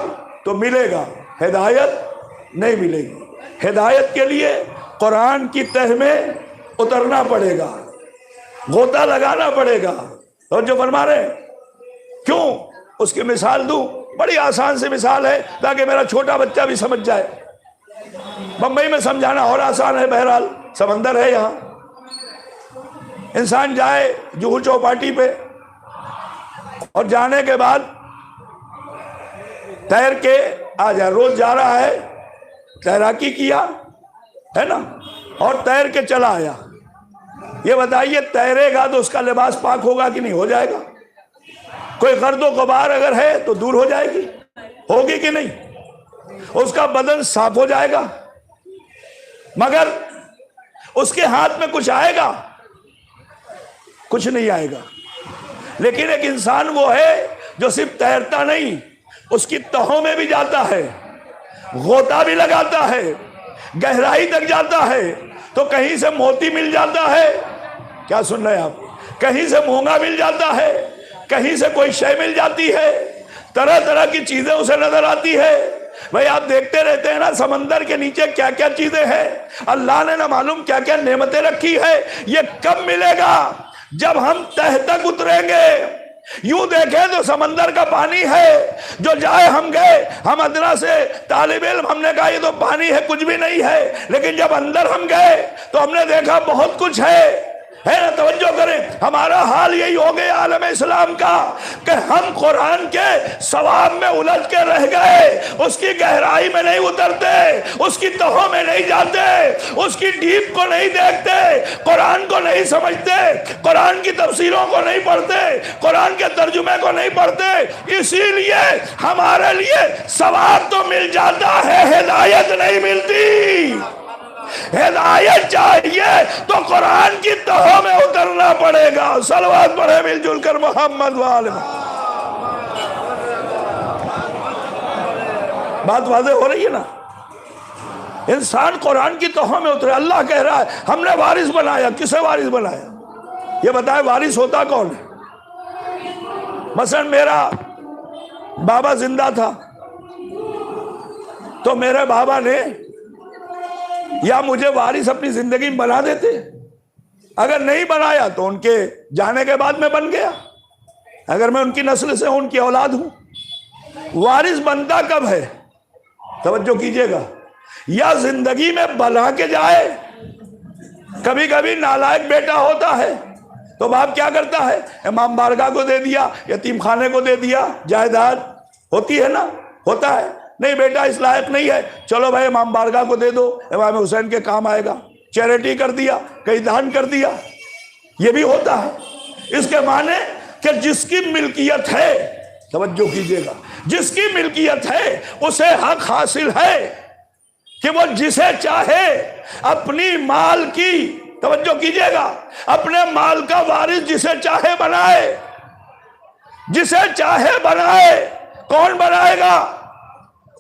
तो मिलेगा, हिदायत नहीं मिलेगी। हिदायत के लिए कुरान की तह में उतरना पड़ेगा, गोता लगाना पड़ेगा। और जो फरमा रहे क्यों, उसकी मिसाल दूं, बड़ी आसान सी मिसाल है ताकि मेरा छोटा बच्चा भी समझ जाए। बंबई में समझाना और आसान है, बहरहाल समंदर है यहां। इंसान जाए जुहू चौपाटी पे और जाने के बाद तैर के आ जाए। रोज जा रहा है, तैराकी किया है ना, और तैर के चला आया। ये बताइए, तैरेगा तो उसका लिबास पाक होगा कि नहीं? हो जाएगा। कोई गर्दो गुबार अगर है तो दूर हो जाएगी, होगी कि नहीं? उसका बदन साफ हो जाएगा। मगर उसके हाथ में कुछ आएगा? कुछ नहीं आएगा। लेकिन एक इंसान वो है जो सिर्फ तैरता नहीं, उसकी तहों में भी जाता है, गोता भी लगाता है, गहराई तक जाता है, तो कहीं से मोती मिल जाता है। क्या सुन रहे हैं आप? कहीं से मूंगा मिल जाता है, कहीं से कोई शय मिल जाती है, तरह तरह की चीजें उसे नजर आती है। भाई आप देखते रहते हैं ना, समंदर के नीचे क्या क्या चीजें हैं, अल्लाह ने ना मालूम क्या क्या नेमतें रखी है। ये कब मिलेगा? जब हम तह तक उतरेंगे। यूं देखें तो समंदर का पानी है, जो जाए हम गए, हम अदना से तालिब इल्म, हमने कहा ये तो पानी है, कुछ भी नहीं है। लेकिन जब अंदर हम गए तो हमने देखा बहुत कुछ है ना। तवज्जो करें, हमारा हाल यही हो गया आलम इस्लाम का कि हम कुरान के सवाब में उलझ के रह गए, उसकी गहराई में नहीं उतरते, उसकी तहों में नहीं जाते, उसकी डीप को नहीं देखते, कुरान को नहीं समझते, कुरान की तफसीरों को नहीं पढ़ते, कुरान के तर्जुमे को नहीं पढ़ते। इसीलिए हमारे लिए सवाब तो मिल जाता है, हिदायत नहीं मिलती। हिदायत चाहिए तो कुरान की तहों में उतरना पड़ेगा। सलवात पढ़े मिलजुल कर मोहम्मद वाले। बात वाज़ेह हो रही है ना? इंसान कुरान की तहों में उतरे। अल्लाह कह रहा है हमने वारिस बनाया। किसे वारिस बनाया? ये बताए, वारिस होता कौन है? मसलन मेरा बाबा जिंदा था तो मेरे बाबा ने या मुझे वारिस अपनी जिंदगी में बना देते। अगर नहीं बनाया तो उनके जाने के बाद मैं बन गया, अगर मैं उनकी नस्ल से हूं, उनकी औलाद हूं। वारिस बनता कब है? तवज्जो कीजिएगा, या जिंदगी में बना के जाए। कभी कभी नालायक बेटा होता है तो बाप क्या करता है? इमाम बारगाह को दे दिया, यतीम खाने को दे दिया, जायदाद होती है ना, होता है। नहीं बेटा इस लायक नहीं है, चलो भाई इमाम बारगाह को दे दो, इमाम हुसैन के काम आएगा। चैरिटी कर दिया, कहीं दान कर दिया, ये भी होता है। इसके माने कि जिसकी मिल्कियत है, तवज्जो कीजिएगा, जिसकी मिल्कियत है उसे हक हासिल है कि वो जिसे चाहे अपनी माल की, तवज्जो कीजिएगा, अपने माल का वारिस जिसे चाहे बनाए, जिसे चाहे बनाए। कौन बनाएगा?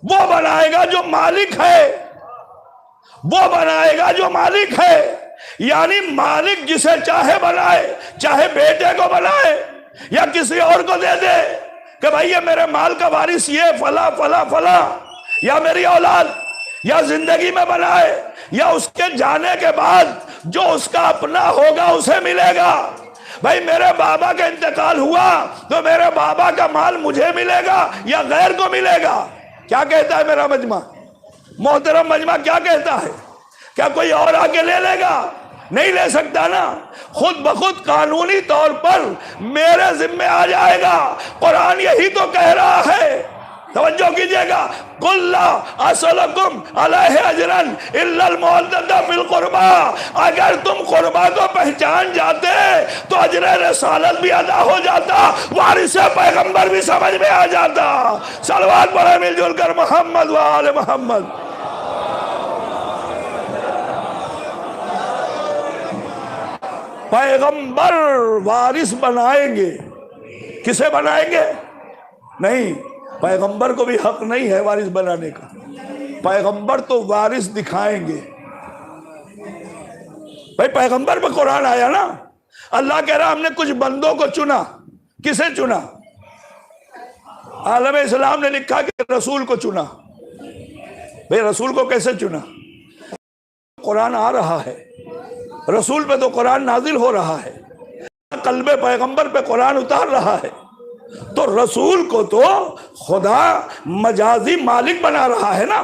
वो बनाएगा जो मालिक है, वो बनाएगा जो मालिक है। यानी मालिक जिसे चाहे बनाए, चाहे बेटे को बनाए या किसी और को दे दे कि भाई ये मेरे माल का वारिस ये फला फला फला, या मेरी औलाद, या जिंदगी में बनाए या उसके जाने के बाद जो उसका अपना होगा उसे मिलेगा। भाई मेरे बाबा का इंतकाल हुआ तो मेरे बाबा का माल मुझे मिलेगा या गैर को मिलेगा? क्या कहता है मेरा मजमा, मोहतरम मजमा क्या कहता है? क्या कोई और आके ले लेगा? नहीं ले सकता ना, खुद ब खुद कानूनी तौर पर मेरे जिम्मे आ जाएगा। कुरान यही तो कह रहा है, तवज्जो कीजिएगा, कुल्ला असलकुम अलैहि अजरन इल्लल मुअद्ददा फिल कुर्बा। अगर तुम कुर्बा को पहचान जाते तो अजर रसालत भी अदा हो जाता, वारिस पैगंबर भी समझ में आ जाता। सलवात पढ़े मिलजुल कर मोहम्मद व आले मोहम्मद। पैगंबर वारिस बनाएंगे। किसे बनाएंगे? नहीं, पैगंबर को भी हक नहीं है वारिस बनाने का। पैगंबर तो वारिस दिखाएंगे। भाई पैगंबर पे कुरान आया ना, अल्लाह कह रहा हमने कुछ बंदों को चुना। किसे चुना? आलम इस्लाम ने लिखा कि रसूल को चुना। भाई रसूल को कैसे चुना? कुरान आ रहा है, रसूल पे तो कुरान नाजिल हो रहा है, कल्बे पैगंबर पे कुरान उतार रहा है, तो रसूल को तो खुदा मजाजी मालिक बना रहा है ना।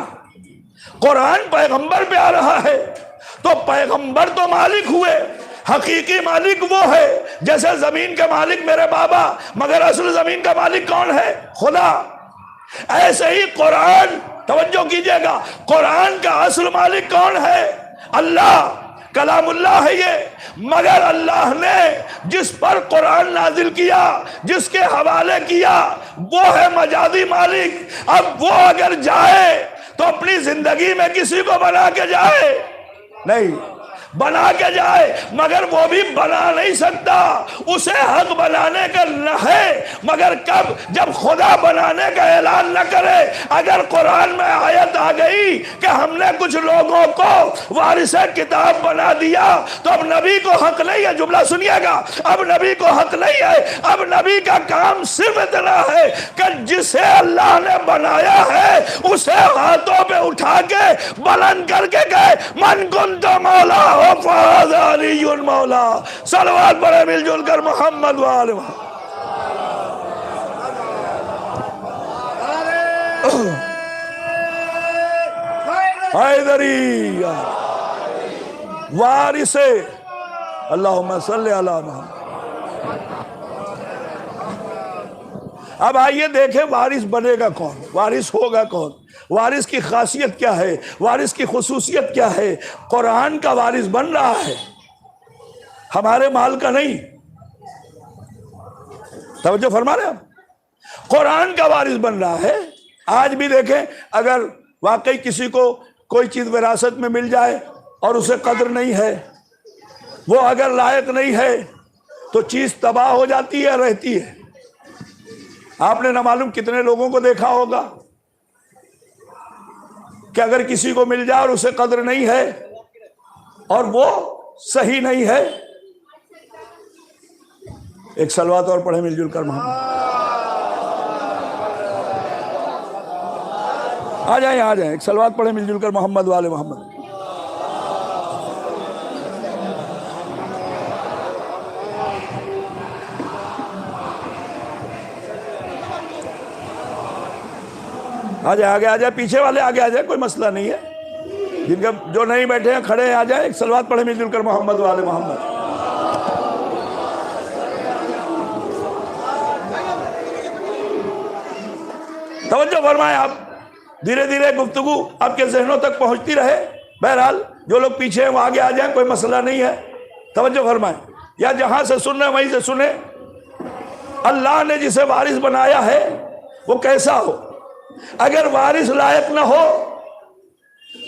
कुरान पैगंबर पे आ रहा है तो पैगंबर तो मालिक हुए, हकीकी मालिक वो है। जैसे जमीन के मालिक मेरे बाबा, मगर असल जमीन का मालिक कौन है? खुदा। ऐसे ही कुरान, तवज्जो कीजिएगा, कुरान का असल मालिक कौन है? अल्लाह, कलामुल्लाह है ये। मगर अल्लाह ने जिस पर कुरान नाजिल किया, जिसके हवाले किया, वो है मजादी मालिक। अब वो अगर जाए तो अपनी जिंदगी में किसी को बना के जाए? नहीं, बना के जाए, मगर वो भी बना नहीं सकता। उसे हक बनाने का न है, मगर कब? जब खुदा बनाने का ऐलान न करे। अगर कुरान में आयत आ गई कि हमने कुछ लोगों को वारिसे किताब बना दिया, तो अब नबी को हक नहीं है। जुमला सुनिएगा, अब नबी को हक नहीं है। अब नबी का काम सिर्फ इतना है कि जिसे अल्लाह ने बनाया है उसे हाथों पे उठा के बुलंद करके गए, मन कुंतु मौला मौला। सलवात पढ़े मिलजुल कर मोहम्मद वाले। हैदरी वारिसे अल्लाहुम्मा सल्ली अला मुहम्मद। अब आइए देखें वारिस बनेगा कौन, वारिस होगा कौन, वारिस की खासियत क्या है, वारिस की खुसूसियत क्या है। कुरान का वारिस बन रहा है, हमारे माल का नहीं। तवज्जो फरमा रहे हैं? कुरान का वारिस बन रहा है। आज भी देखें, अगर वाकई किसी को कोई चीज विरासत में मिल जाए और उसे कद्र नहीं है, वो अगर लायक नहीं है, तो चीज तबाह हो जाती है, रहती है। आपने ना मालूम कितने लोगों को देखा होगा कि अगर किसी को मिल जाए और उसे कद्र नहीं है और वो सही नहीं है। एक सलवात और पढ़े मिलजुल कर मोहम्मद। आ जाए एक सलवात पढ़े मिलजुल कर मोहम्मद वाले मोहम्मद। आ जाए पीछे वाले आगे आ जाए, कोई मसला नहीं है। जिनका जो नहीं बैठे हैं खड़े आ जाए, एक सलवात पढ़े मिलजुल कर मोहम्मद वाले मोहम्मद। तवज्जो फरमाएं आप, धीरे धीरे गुफ्तगू आपके जहनों तक पहुंचती रहे। बहरहाल जो लोग पीछे हैं वो आगे आ जाएं, कोई मसला नहीं है। तवज्जो फरमाएं, या जहां से सुन रहे वहीं से सुने। अल्लाह ने जिसे वारिस बनाया है वो कैसा हो? अगर वारिस लायक ना हो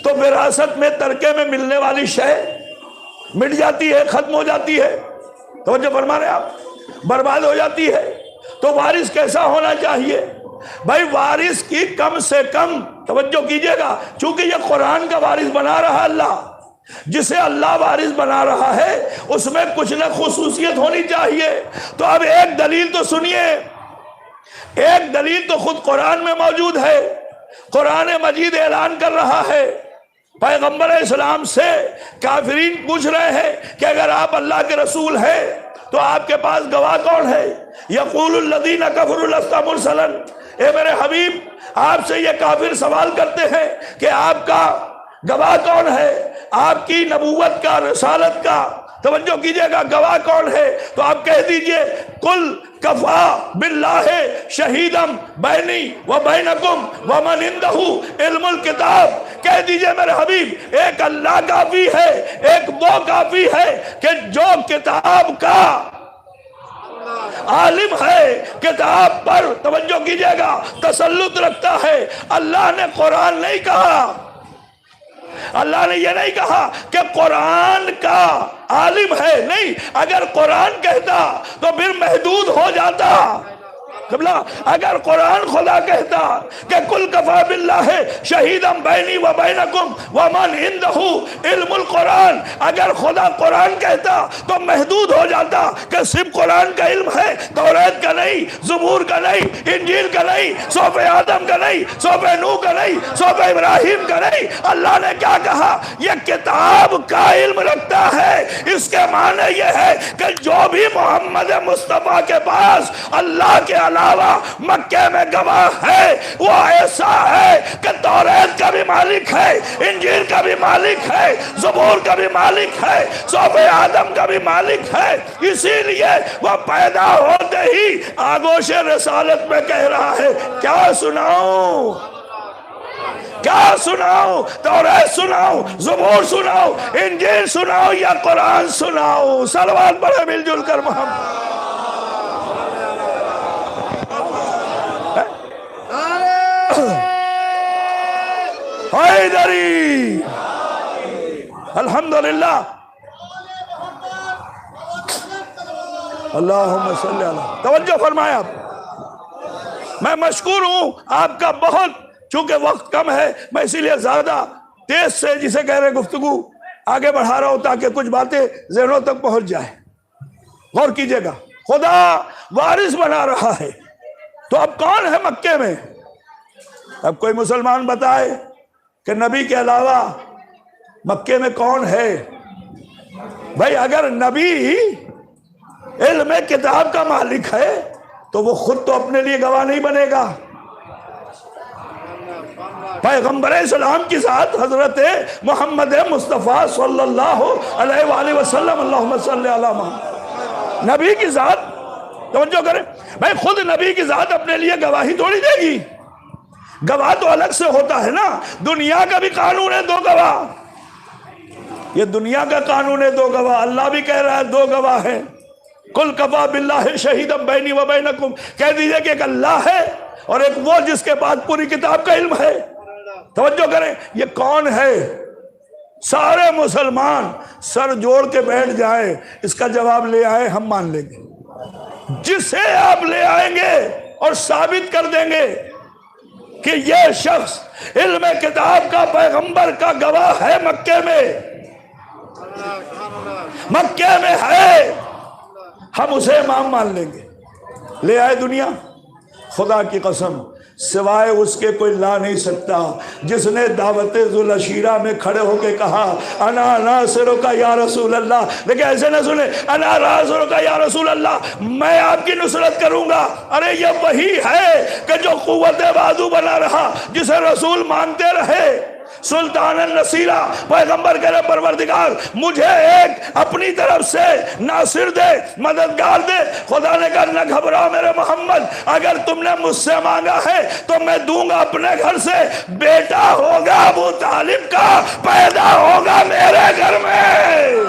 तो विरासत में तरके में मिलने वाली शय मिट जाती है, खत्म हो जाती है। तवज्जो फरमा रहे आप, बर्बाद हो जाती है। तो वारिस कैसा होना चाहिए? भाई वारिस की कम से कम, तवज्जो कीजिएगा, चूंकि ये कुरान का वारिस बना रहा है अल्लाह, जिसे अल्लाह वारिस बना रहा है उसमें कुछ न खुसूसियत होनी चाहिए। तो अब एक दलील तो सुनिए, एक दलील तो खुद कुरान में मौजूद है। कुरान मजीद ऐलान कर रहा है, पैगंबर इस्लाम से काफिरीन पूछ रहे हैं कि अगर आप अल्लाह के रसूल हैं तो आपके पास गवाह कौन है? यक़ूलुल लज़ीना कफ़रू लस्ता मुरसलन। ए मेरे हबीब, आपसे ये काफिर सवाल करते हैं कि आपका गवाह कौन है, आपकी नबूवत का, रिसालत का। तवज्जो कीजिएगा, गवाह कौन है? तो आप कह दीजिए, कुल कफा बिल्लाहि शहीदम बैनी व बैनकुम व मन इंदहु इल्मुल किताब। कह दीजिए मेरे हबीब, एक अल्लाह काफी है, एक वो काफी है कि जो किताब का आलिम है, किताब पर, तवज्जो कीजिएगा, तसल्लुत रखता है। अल्लाह ने कुरान नहीं कहा, अल्लाह ने यह नहीं कहा कि कुरान का आलिम है, नहीं, अगर कुरान कहता तो फिर महदूद हो जाता। अगर कुरान खुदा कहता कि कुल कफा बिल्लाह शहीदम बैनी व बैनकुम व मन इंदहु इल्मुल कुरान, अगर खुदा कुरान कहता तो महदूद हो जाता कि सिर्फ कुरान का इल्म है, तौरात का नहीं, ज़बूर का नहीं, इंजील का नहीं, सूफ़े आदम का नहीं, सूफ़े नूह का नहीं, सूफ़े इब्राहिम का नहीं। अल्लाह ने क्या कहा? यह किताब का इल्म रखता है। इसके माने यह है कि जो भी मोहम्मद मुस्तफ़ा के पास अल्लाह के अलावा मक्के में गवाह है, वो ऐसा है कि तौरात का भी मालिक है, इंजील का भी मालिक है, ज़बूर का भी मालिक है, सूफ़े आदम का भी मालिक है। इसीलिए वह पैदा होते ही आगोश रसालत में कह रहा है, क्या सुनाऊं, क्या सुनाऊं? तौरात सुनाऊं, ज़बूर सुनाऊं, इंजील सुनाऊं या कुरान सुनाऊं? सलवात पढ़े मिलजुल कर मोहम्मद। हैदरी अल्हम्दुलिल्लाह, अल्लाहुम्मा सल्ली अला। तवज्जो फरमाए आप। मैं मशकूर हूं आपका बहुत, चूंकि वक्त कम है मैं इसीलिए ज्यादा तेज से, जिसे कह रहे गुफ्तगू, आगे बढ़ा रहा हूं ताकि कुछ बातें ज़हनों तक पहुंच जाए। गौर कीजिएगा, खुदा वारिस बना रहा है। तो अब कौन है मक्के में? अब कोई मुसलमान बताए कि नबी के अलावा मक्के में कौन है? भाई अगर नबी इल्म किताब का मालिक है तो वो खुद तो अपने लिए गवाह नहीं बनेगा। पैगंबर इस्लाम की साथ हजरत मोहम्मद मुस्तफ़ा सल्लल्लाहु अलैहि वसल्लम, अल्लाहुम्मा सल्ली अला मुहम्मद, नबी की जात, तवज्जो करें भाई, खुद नबी की जात अपने लिए गवाही थोड़ी देगी। गवाह तो अलग से होता है ना। दुनिया का भी कानून है दो गवाह, ये दुनिया का कानून है दो गवाह। अल्लाह भी कह रहा है दो गवाह है। कुल कफा बिल्लाह शहीदम बैनी व बैनकुम, कह दीजिए कि एक अल्लाह है और एक वो जिसके पास पूरी किताब का इल्म है। तवज्जो करें, ये कौन है? सारे मुसलमान सर जोड़ के बैठ जाए, इसका जवाब ले आए, हम मान लेंगे। जिसे आप ले आएंगे और साबित कर देंगे कि यह शख्स इल्म किताब का पैगंबर का गवाह है, मक्के में है, हम उसे इमाम मान लेंगे। ले आए दुनिया, खुदा की कसम सिवाय उसके कोई ला नहीं सकता जिसने दावते जुल अशीरा में खड़े होके कहा अना नासिरो का या रसूल अल्लाह। देखिए ऐसे ना सुने, अना नासिरो का या रसूल अल्लाह, मैं आपकी नुसरत करूंगा। अरे ये वही है कि जो कुव्वत बाजू बना रहा, जिसे रसूल मानते रहे। सुल्तान नसीरा, पैगंबर कह रहे परवरदिगार मुझे एक अपनी तरफ से नासिर दे, मददगार दे। खुदा ने कहा न घबराओ मेरे मोहम्मद, अगर तुमने मुझसे मांगा है तो मैं दूंगा। अपने घर से बेटा होगा अबू तालिब का, पैदा होगा मेरे घर में।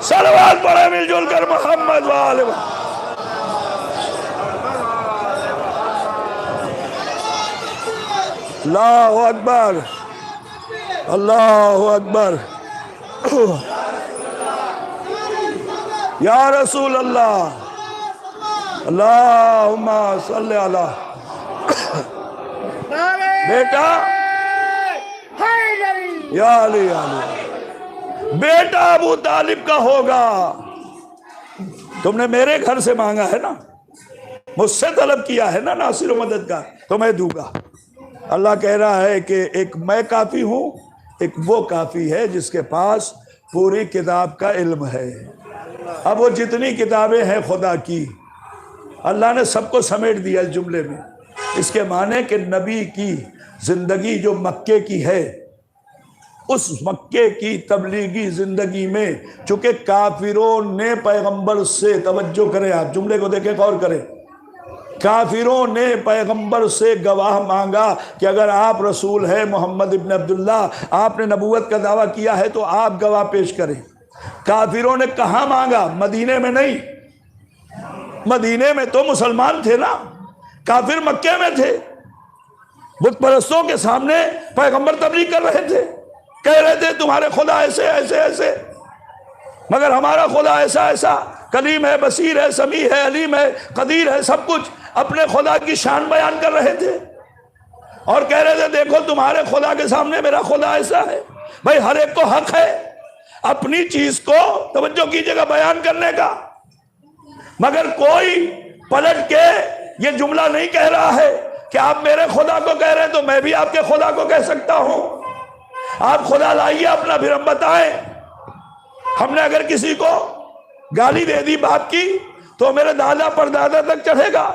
सलवात पढ़े मिलजुल कर मोहम्मद वाले। अल्लाहु अकबर, अल्लाहु अकबर, या रसूल अल्लाह, अल्लाहुम्मा सल्ली अला। बेटा या अली, बेटा अबू तालिब का होगा। तुमने मेरे घर से मांगा है ना, मुझसे तलब किया है ना नासिर व मददगार, तो मैं दूंगा। अल्लाह कह रहा है कि एक मैं काफ़ी हूँ, एक वो काफ़ी है जिसके पास पूरी किताब का इल्म है। अब वो जितनी किताबें हैं खुदा की, अल्लाह ने सबको समेट दिया इस जुमले में। इसके माने कि नबी की ज़िंदगी जो मक्के की है, उस मक्के की तबलीगी ज़िंदगी में चूँकि काफिरों ने पैगंबर से, तवज्जो करें आप जुमले को देखें, गौर करें, काफिरों ने पैगंबर से गवाह मांगा कि अगर आप रसूल हैं मोहम्मद इब्न अब्दुल्लाह, आपने नबूवत का दावा किया है तो आप गवाह पेश करें। काफिरों ने कहाँ मांगा? मदीने में नहीं, मदीने में तो मुसलमान थे ना, काफिर मक्के में थे। बुत परस्तों के सामने पैगंबर तबलीग कर रहे थे, कह रहे थे तुम्हारे खुदा ऐसे ऐसे ऐसे, मगर हमारा खुदा ऐसा ऐसा, कलीम है, बसीर है, समी है, अलीम है, कदीर है, सब कुछ अपने खुदा की शान बयान कर रहे थे और कह रहे थे देखो तुम्हारे खुदा के सामने मेरा खुदा ऐसा है। भाई हर एक को हक है अपनी चीज को, तवज्जो कीजिएगा, बयान करने का, मगर कोई पलट के ये जुमला नहीं कह रहा है कि आप मेरे खुदा को कह रहे हैं तो मैं भी आपके खुदा को कह सकता हूं। आप खुदा लाइए अपना, फिर हम बताएं। हमने अगर किसी को गाली दे दी बाप की तो मेरे दादा परदादा तक चढ़ेगा,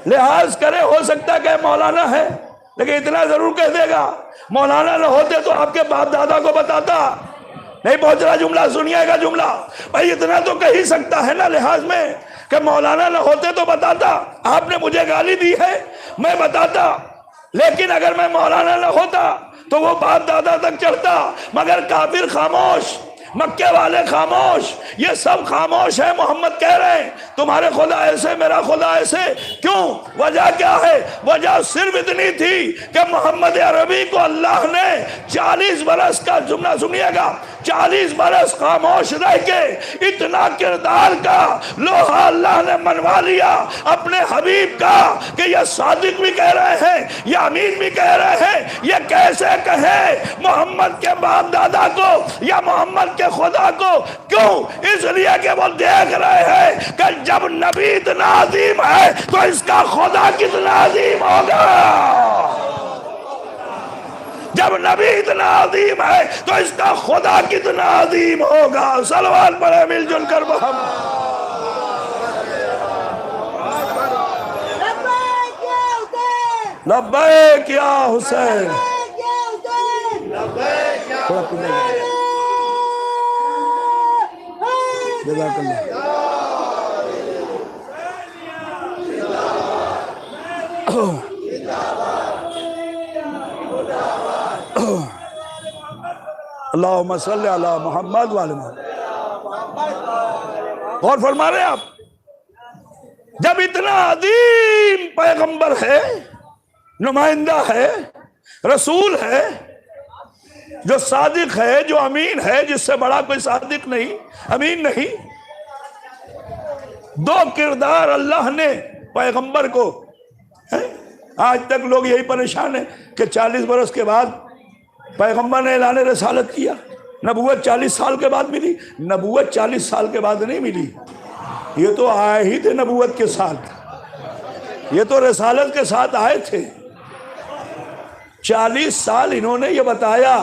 लिहाज करे, हो सकता है कि मौलाना है, लेकिन इतना जरूर कह देगा मौलाना न होते तो आपके बाप दादा को बताता। नहीं पहुंच रहा जुमला, सुनिएगा जुमला भाई, इतना तो कह ही सकता है ना लिहाज में कि मौलाना न होते तो बताता। आपने मुझे गाली दी है मैं बताता, लेकिन अगर मैं मौलाना न होता तो वो बाप दादा तक चढ़ता। मगर काफिर खामोश, मक्के वाले खामोश, ये सब खामोश है। मोहम्मद कह रहे हैं तुम्हारे खुदा ऐसे मेरा खुदा ऐसे, क्यों? वजह क्या है? वजह सिर्फ इतनी थी कि मोहम्मद अरबी को अल्लाह ने 40 बरस का, जुमला सुनिएगा, 40 बरस खामोश रह के इतना किरदार का लोहा अल्लाह ने मनवा लिया अपने हबीब का कि ये सादिक भी कह रहे हैं, ये अमीन भी कह रहे हैं। ये कैसे कहे मोहम्मद के बाप दादा को या मोहम्मद के खुदा को? क्यों? इसलिए कि वो देख रहे हैं कि जब नबी इतना अजीम है तो इसका खुदा कितना अजीम होगा। जब नबी इतना अजीम है तो इसका खुदा कितना अजीम होगा। सलवात पढ़े मिलजुल कर मोहम्मद। लब्बैक या हुसैन, थोड़ा पीछे अल्लाहुम्मा सल्ली अला मुहम्मद वाले मोहम्मद। और फरमा रहे आप, जब इतना अजीम पैगंबर है, नुमाइंदा है, रसूल है, जो सादिक है, जो अमीन है, जिससे बड़ा कोई सादिक नहीं, अमीन नहीं, दो किरदार अल्लाह ने पैगंबर को है? आज तक लोग यही परेशान है कि 40 बरस के बाद पैगंबर ने ऐलान रिसालत किया। नबूवत 40 साल के बाद मिली। नबूवत 40 साल के बाद नहीं मिली, ये तो आए ही थे नबूवत के साथ, ये तो रिसालत के साथ आए थे। 40 साल इन्होंने ये बताया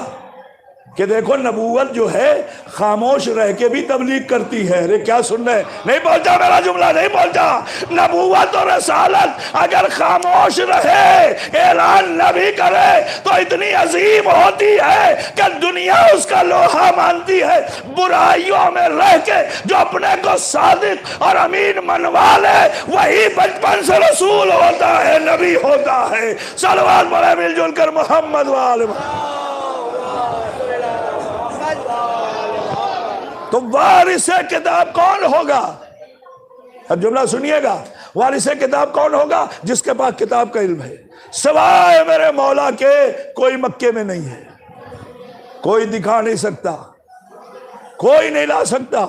कि देखो नबूवत जो है खामोश रह के भी तबलीग करती है। अरे क्या सुन रहे? नहीं पहुंचा मेरा जुमला, नहीं पहुंचा। नबूवत और रसालत अगर खामोश रहे, ऐलान नबी करे तो इतनी अजीम होती है कि दुनिया उसका लोहा मानती है। बुराइयों में रह के जो अपने को सादिक और अमीन मनवा ले, वही बचपन से रसूल होता है, नबी होता है। सलवात पढ़े मिलजुल कर मोहम्मद वाले। तो वारिसे किताब कौन होगा? अब जुमला सुनिएगा, वारिसे किताब कौन होगा? जिसके पास किताब का इल्म है, सिवाय मेरे मौला के कोई मक्के में नहीं है, कोई दिखा नहीं सकता, कोई नहीं ला सकता।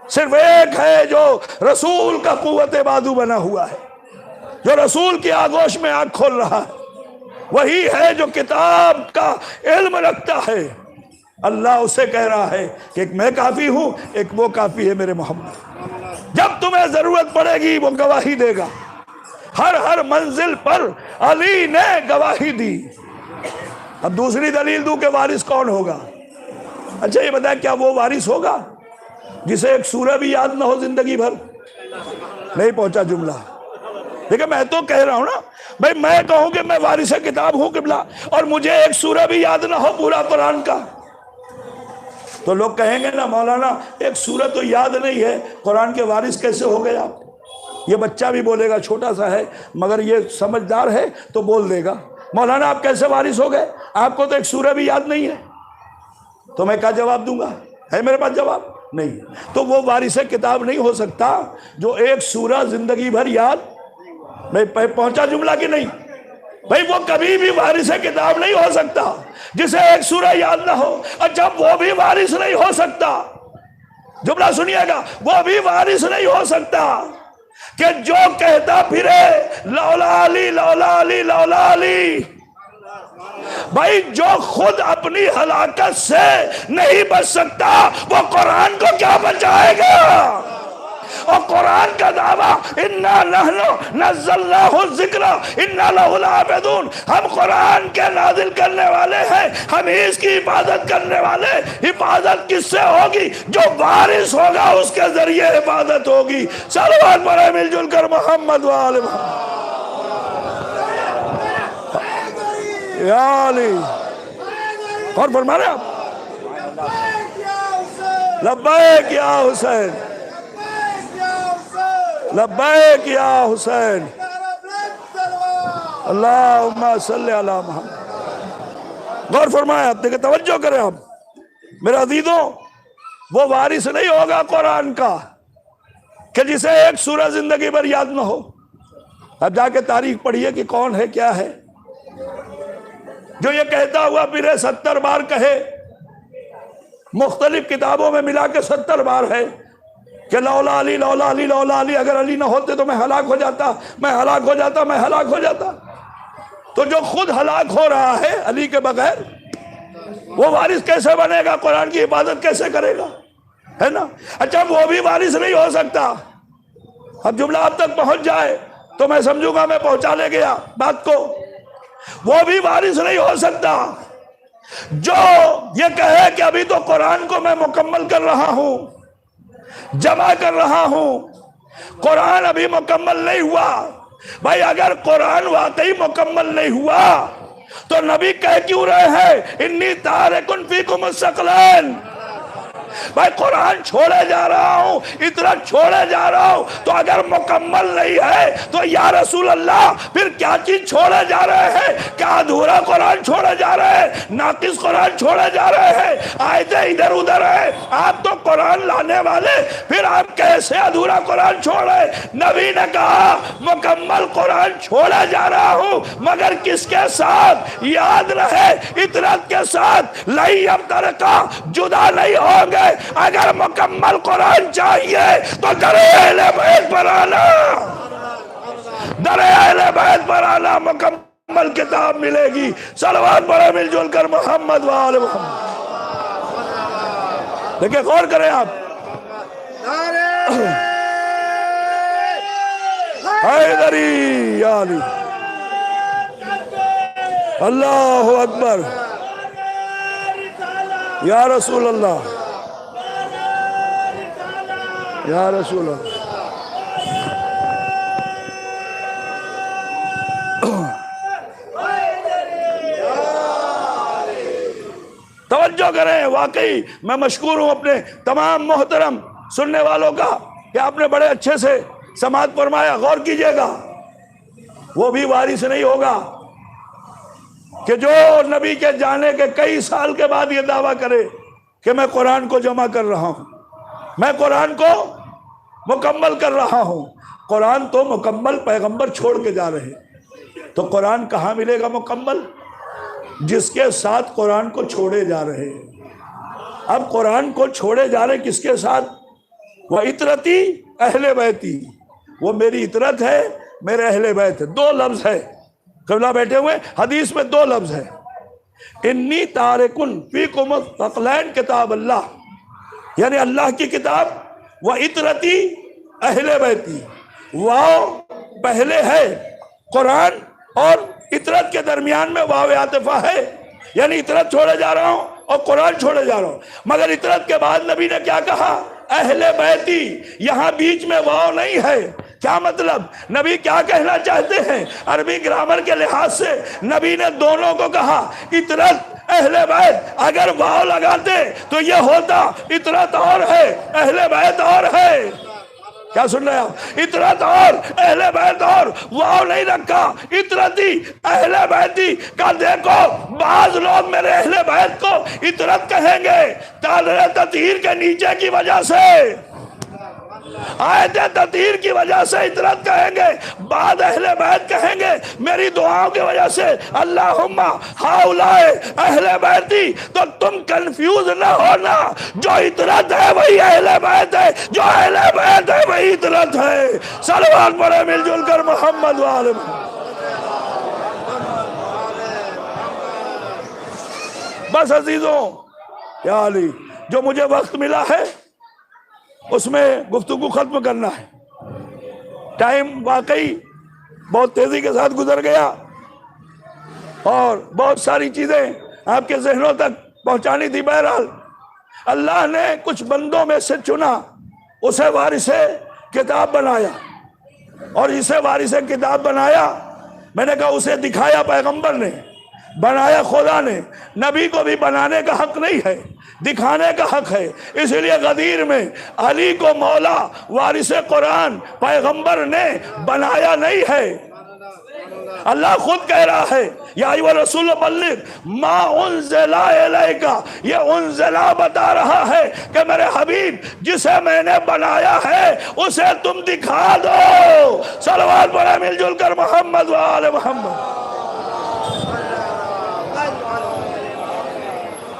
सिर्फ एक है जो रसूल का कुव्वत बाजू बना हुआ है, जो रसूल की आगोश में आंख खोल रहा है, वही है जो किताब का इल्म रखता है। अल्लाह उसे कह रहा है कि एक मैं काफी हूं, एक वो काफी है मेरे मोहम्मद। जब तुम्हें जरूरत पड़ेगी वो गवाही देगा। हर मंजिल पर अली ने गवाही दी। अब दूसरी दलील दूं कि वारिस कौन होगा? अच्छा ये बताया, क्या वो वारिस होगा जिसे एक सूरह भी याद ना हो जिंदगी भर? नहीं पहुंचा जुमला। देखिए मैं तो कह रहा हूं ना भाई, मैं कहूं कि मैं वारिस किताब हूं किबला, और मुझे एक सूरह भी याद ना हो पूरा कुरान का, तो लोग कहेंगे ना मौलाना एक सूरत तो याद नहीं है, कुरान के वारिस कैसे हो गए आप? ये बच्चा भी बोलेगा, छोटा सा है मगर ये समझदार है तो बोल देगा, मौलाना आप कैसे वारिस हो गए? आपको तो एक सूरह भी याद नहीं है। तो मैं क्या जवाब दूंगा? है मेरे पास जवाब? नहीं। तो वो वारिस किताब नहीं हो सकता जो एक सूरह जिंदगी भर याद नहीं। पहुंचा जुमला कि नहीं? भाई वो कभी भी वारिस किताब नहीं हो सकता जिसे एक सूरह याद ना हो। अच्छा वो भी वारिस नहीं हो सकता, जुमला सुनिएगा, वो भी वारिस नहीं हो सकता कि जो कहता फिरे लौला अली लौला अली लौला अली। भाई जो खुद अपनी हलाकत से नहीं बच सकता वो कुरान को क्या बचाएगा। और कुरान का दावा इन्ना नहनु नज़्ज़लनाहु ज़िक्रा इन्ना लहु लाबिदून, हम कुरान के नाजिल करने वाले हैं, हम ही इसकी इबादत करने वाले। इबादत किससे होगी? जो वारिस होगा उसके जरिए इबादत होगी। सलवात पढ़े मिलजुल कर मोहम्मद वाले या अली। और फरमा रहे आप लब्बैक या हुसैन, लब्बैक या हुसैन, अल्लाहुम्मा सल्ली अला मुहम्मद। गौर फरमाए आप, देखिए तवज्जो करें आप मेरे अजीजों, वो वारिस नहीं होगा कुरान का कि जिसे एक सूरह जिंदगी भर याद ना हो। अब जाके तारीख पढ़िए कि कौन है क्या है जो ये कहता हुआ फिर 70 बार कहे, मुख्तलिफ किताबों में मिला के 70 बार है कि लौला अली लौला अली लौला अली, अगर अली ना होते तो मैं हलाक हो जाता, मैं हलाक हो जाता, मैं हलाक हो जाता। तो जो खुद हलाक हो रहा है अली के बगैर, वो वारिस कैसे बनेगा? कुरान की इबादत कैसे करेगा? है ना। अच्छा वो भी वारिस नहीं हो सकता। अब जुमला आप तक पहुंच जाए तो मैं समझूंगा मैं पहुंचा ले गया बात को। वो भी वारिस नहीं हो सकता जो ये कहे कि अभी तो कुरान को मैं मुकम्मल कर रहा हूं, जमा कर रहा हूं, कुरान अभी मुकम्मल नहीं हुआ। भाई अगर कुरान वाकई मुकम्मल नहीं हुआ तो नबी कह क्यों रहे हैं इन्नी तारिकुन फीकुम सक़लैन। भाई कुरान छोड़े जा रहा हूं, इतना छोड़े जा रहा हूं, तो अगर मुकम्मल नहीं है तो या रसूल अल्लाह फिर क्या चीज छोड़े जा रहे हैं? क्या अधूरा कुरान छोड़े जा रहे हैं? नाकिस कुरान छोड़े जा रहे हैं? आयतें इधर उधर है, आप तो कुरान लाने वाले, फिर आप कैसे अधूरा कुरान छोड़े? नबी ने कहा मुकम्मल कुरान छोड़ा जा रहा हूं, मगर किसके साथ? याद रहे इतरत के साथ। लई अब तरका जुदा नहीं होंगे। अगर मुकम्मल कुरान चाहिए तो दरे अहले बैत पर आना, दरे अहले बैत पर आना, मुकम्मल किताब मिलेगी। सलवात पढ़े मिलजुल कर मोहम्मद वाले मोहम्मद। देखिए गौर करें आप, हैदरी या अली, अल्लाहु अकबर या रसूल अल्लाह, या रसूल अल्लाह। तवज्जो करें, वाकई मैं मशकूर हूं अपने तमाम मोहतरम सुनने वालों का कि आपने बड़े अच्छे से समाअत फरमाया। गौर कीजिएगा, वो भी वारिस नहीं होगा कि जो नबी के जाने के कई साल के बाद ये दावा करे कि मैं कुरान को जमा कर रहा हूं, मैं कुरान को मुकम्मल कर रहा हूं। कुरान तो मुकम्मल पैगंबर छोड़ के जा रहे हैं, तो कुरान कहाँ मिलेगा मुकम्मल? जिसके साथ कुरान को छोड़े जा रहे हैं। अब कुरान को छोड़े जा रहे किसके साथ? वह इतरती अहले बैती, वो मेरी इतरत है, मेरे अहले बैत है। 2 लफ्ज है, कबला बैठे हुए, हदीस में 2 लफ्ज है, इन्नी तारिकुन फीकुम सक़लैन किताब अल्लाह, यानी अल्लाह की किताब, वह इतरती अहले बैती। वाव पहले है कुरान और इतरत के दरमियान में वाव आतिफा है, यानी इतरत छोड़े जा रहा हूं और कुरान छोड़े जा रहा हूं। मगर इतरत के बाद नबी ने क्या कहा? अहले बैती, यहां बीच में वाव नहीं है। क्या मतलब? नबी क्या कहना चाहते हैं? अरबी ग्रामर के लिहाज से नबी ने दोनों को कहा इतरत अहले बैत। अगर वाव लगाते तो यह होता इतरत और है, अहले बैत और है। क्या सुन रहे आप? इतरत और अहले बैत और, वाव नहीं रखा, इतरती अहले बैती का। देखो बाज लोग मेरे अहले बैत को इतरत कहेंगे तादरे ततीर के नीचे की वजह से। आयत ततीर की वजह से इतरत कहेंगे, बाद अहले बैत कहेंगे, मेरी दुआओं की वजह से अल्लाहुम्मा हाउलाए अहले बैती। तो तुम कंफ्यूज ना होना, जो इतरत है वही अहले बैत है, जो अहले बैत है वही इतरत है। सलवात पढ़े मिलजुल कर मोहम्मद वाले। बस अजीजों, या अली, जो मुझे वक्त मिला है उसमें गुफ्तगू खत्म करना है। टाइम वाकई बहुत तेजी के साथ गुजर गया और बहुत सारी चीजें आपके जहनों तक पहुंचानी थी। बहरहाल अल्लाह ने कुछ बंदों में से चुना, उसे वारिसे किताब बनाया, और जिसे वारिसे किताब बनाया, मैंने कहा उसे दिखाया पैगंबर ने, बनाया खुदा ने। नबी को भी बनाने का हक नहीं है, दिखाने का हक है। इसलिए गदीर में अली को मौला वारिसे कुरान पैगंबर ने बनाया नहीं है। अल्लाह खुद कह रहा है, या अय्युहा रसूल बल्लिग मा उन्ज़िला इलैका, ये उन्ज़िला बता रहा है कि मेरे हबीब जिसे मैंने बनाया है उसे तुम दिखा दो। सलवात पढ़े मिलजुल कर मोहम्मद व आले मोहम्मद।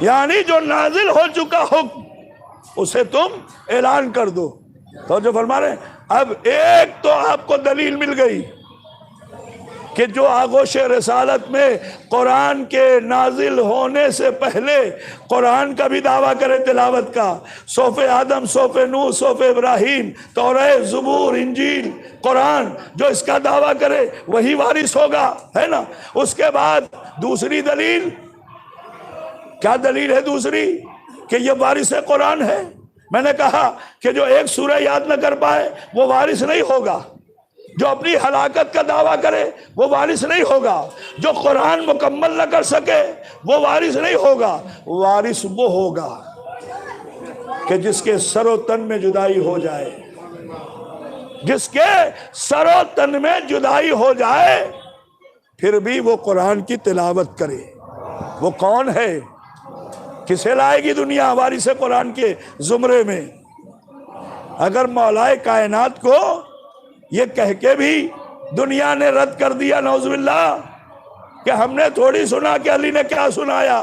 यानी जो नाजिल हो चुका हुक्म उसे तुम ऐलान कर दो। तो जो फरमा रहे, अब एक तो आपको दलील मिल गई कि जो आगोश रिसालत में कुरान के नाजिल होने से पहले कुरान का भी दावा करे तिलावत का, सोफ़े आदम, सोफ़े नूह, सोफ़े इब्राहीम, तौरात, ज़बूर, इंजील, कुरान, जो इसका दावा करे वही वारिस होगा, है ना। उसके बाद दूसरी दलील, क्या दलील है दूसरी? कि ये वारिस कुरान है। मैंने कहा कि जो एक सूरह याद न कर पाए वो वारिस नहीं होगा, जो अपनी हलाकत का दावा करे वो वारिस नहीं होगा, जो कुरान मुकम्मल न कर सके वो वारिस नहीं होगा। वारिस वो होगा कि जिसके सरो तन में जुदाई हो जाए, जिसके सरो तन में जुदाई हो जाए फिर भी वो कुरान की तिलावत करे। वो कौन है? किसे लाएगी दुनिया वारिस कुरान के जुमरे में? अगर मौलाए कायनात को ये कह के भी दुनिया ने रद्द कर दिया नौजुबिल्लाह कि हमने थोड़ी सुना कि अली ने क्या सुनाया,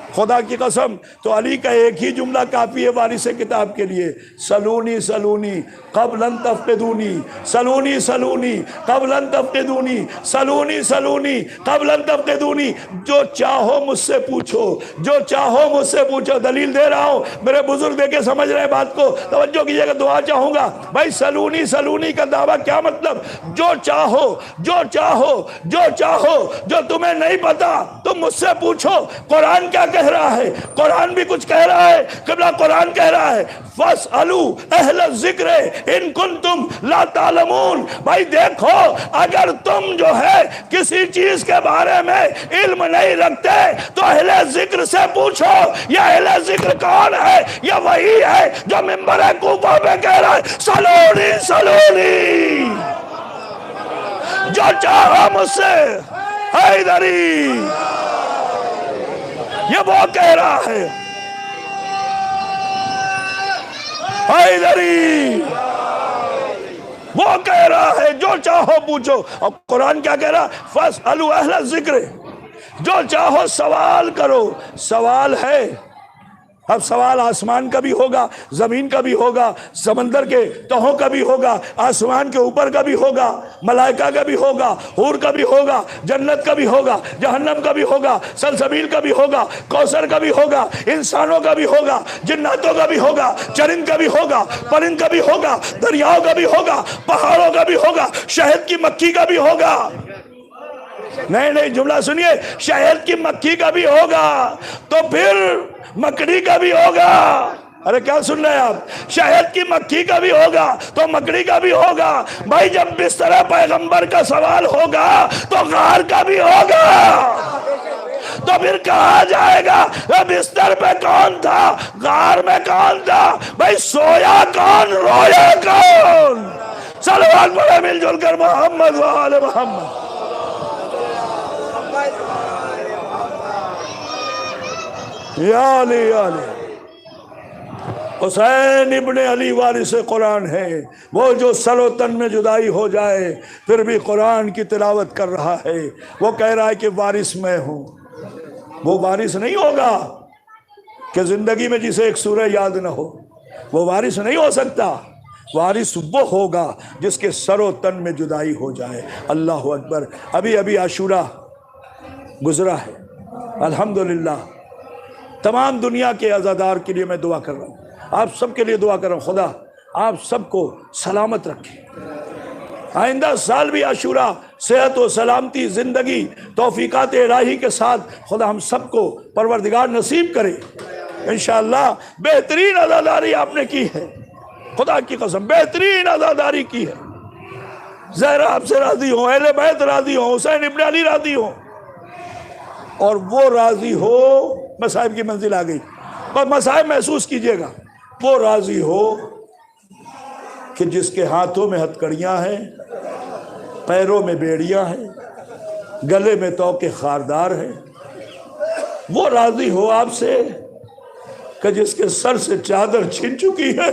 खुदा की कसम, तो अली का एक ही जुमला काफी है वारिस किताब के लिए, सलूनी सलूनी क़ब्लन तफ़क़िदूनी, सलूनी सलूनी क़ब्लन तफ़क़िदूनी, सलूनी सलूनी क़ब्लन तफ़क़िदूनी। जो चाहो मुझसे पूछो, जो चाहो मुझसे पूछो। दलील दे रहा हूँ, मेरे बुजुर्ग देखे समझ रहे हैं बात को, तवज्जो कीजिएगा, दुआ चाहूँगा। भाई सलूनी सलूनी का दावा क्या मतलब? जो चाहो, जो चाहो, जो चाहो, जो तुम्हें नहीं पता तुम मुझसे पूछो। कुरान क्या कह रहा है? कुरान भी कुछ कह रहा है। किबला कुरान कह रहा है फस्अलू अहल ज़िक्र इन कुंतुम ला तालमून। भाई देखो, अगर तुम जो है किसी चीज के बारे में इल्म नहीं रखते तो अहले जिक्र से पूछो। यह अहले जिक्र कौन है? यह वही है जो मिंबर कूफा में कह रहा है सलोनी सलोनी, जो चाहो मुझसे हैदरी, ये वो कह रहा है हैदरी, वो कह रहा है जो चाहो पूछो। और कुरान क्या कह रहा? फस्अलू अहल ज़िक्र, जो चाहो सवाल करो। सवाल है, अब सवाल आसमान का भी होगा, जमीन का भी होगा, समंदर के तहों का भी होगा, आसमान के ऊपर का भी होगा, मलाइका का भी होगा, हूर का भी होगा, जन्नत का भी होगा, जहन्नम का भी होगा, सलसबील का भी होगा, कौसर का भी होगा, इंसानों का भी होगा, जिन्नातों का भी होगा, चरिंद का भी होगा, परिंद का भी होगा, दरियाओं का भी होगा, पहाड़ों का भी होगा, शहद की मक्खी का भी होगा। नहीं नहीं, जुमला सुनिए, शहद की मक्खी का भी होगा तो फिर मकड़ी का भी होगा। अरे क्या सुन रहे हैं आप? शहद की मक्खी का भी होगा तो मकड़ी का भी होगा। भाई जब बिस्तर पैगंबर का सवाल होगा तो गार का भी होगा। तो फिर कहा जाएगा बिस्तर पे कौन था, गार में कौन था? भाई सोया कौन, रोया कौन? सलवात पढ़े मिलजुल कर मोहम्मद व आले मोहम्मद। या अली, या अली। हुसैन इब्ने अली वारिस कुरान है, वो जो सरो तन में जुदाई हो जाए फिर भी कुरान की तिलावत कर रहा है। वो कह रहा है कि वारिस मैं हूँ। वो वारिस नहीं होगा कि जिंदगी में जिसे एक सूरह याद न हो, वो वारिस नहीं हो सकता। वारिस वो होगा जिसके सरो तन में जुदाई हो जाए। अल्लाह अकबर। अभी अभी आशूरा गुजरा है, अल्हम्दुलिल्लाह। तमाम दुनिया के अज़ादार के लिए मैं दुआ कर रहा हूँ, आप सबके लिए दुआ कर रहा हूँ, खुदा आप सबको सलामत रखे। आइंदा साल भी आशूरा सेहत व सलामती ज़िंदगी तौफीकात इलाही के साथ खुदा हम सबको परवरदिगार नसीब करे। इंशाअल्लाह बेहतरीन अज़ादारी आपने की है, खुदा की कसम बेहतरीन अज़ादारी की है। ज़हरा आपसे राज़ी हो, अहले बैत राज़ी हो, हुसैन इब्ने अली राज़ी हो, और वो राज़ी हो। मसाइब की मंजिल आ गई, पर मसाइब महसूस कीजिएगा। वो राज़ी हो कि जिसके हाथों में हथकड़ियाँ हैं, पैरों में बेड़ियाँ हैं, गले में तौके खारदार हैं। वो राज़ी हो आपसे कि जिसके सर से चादर छिन चुकी है,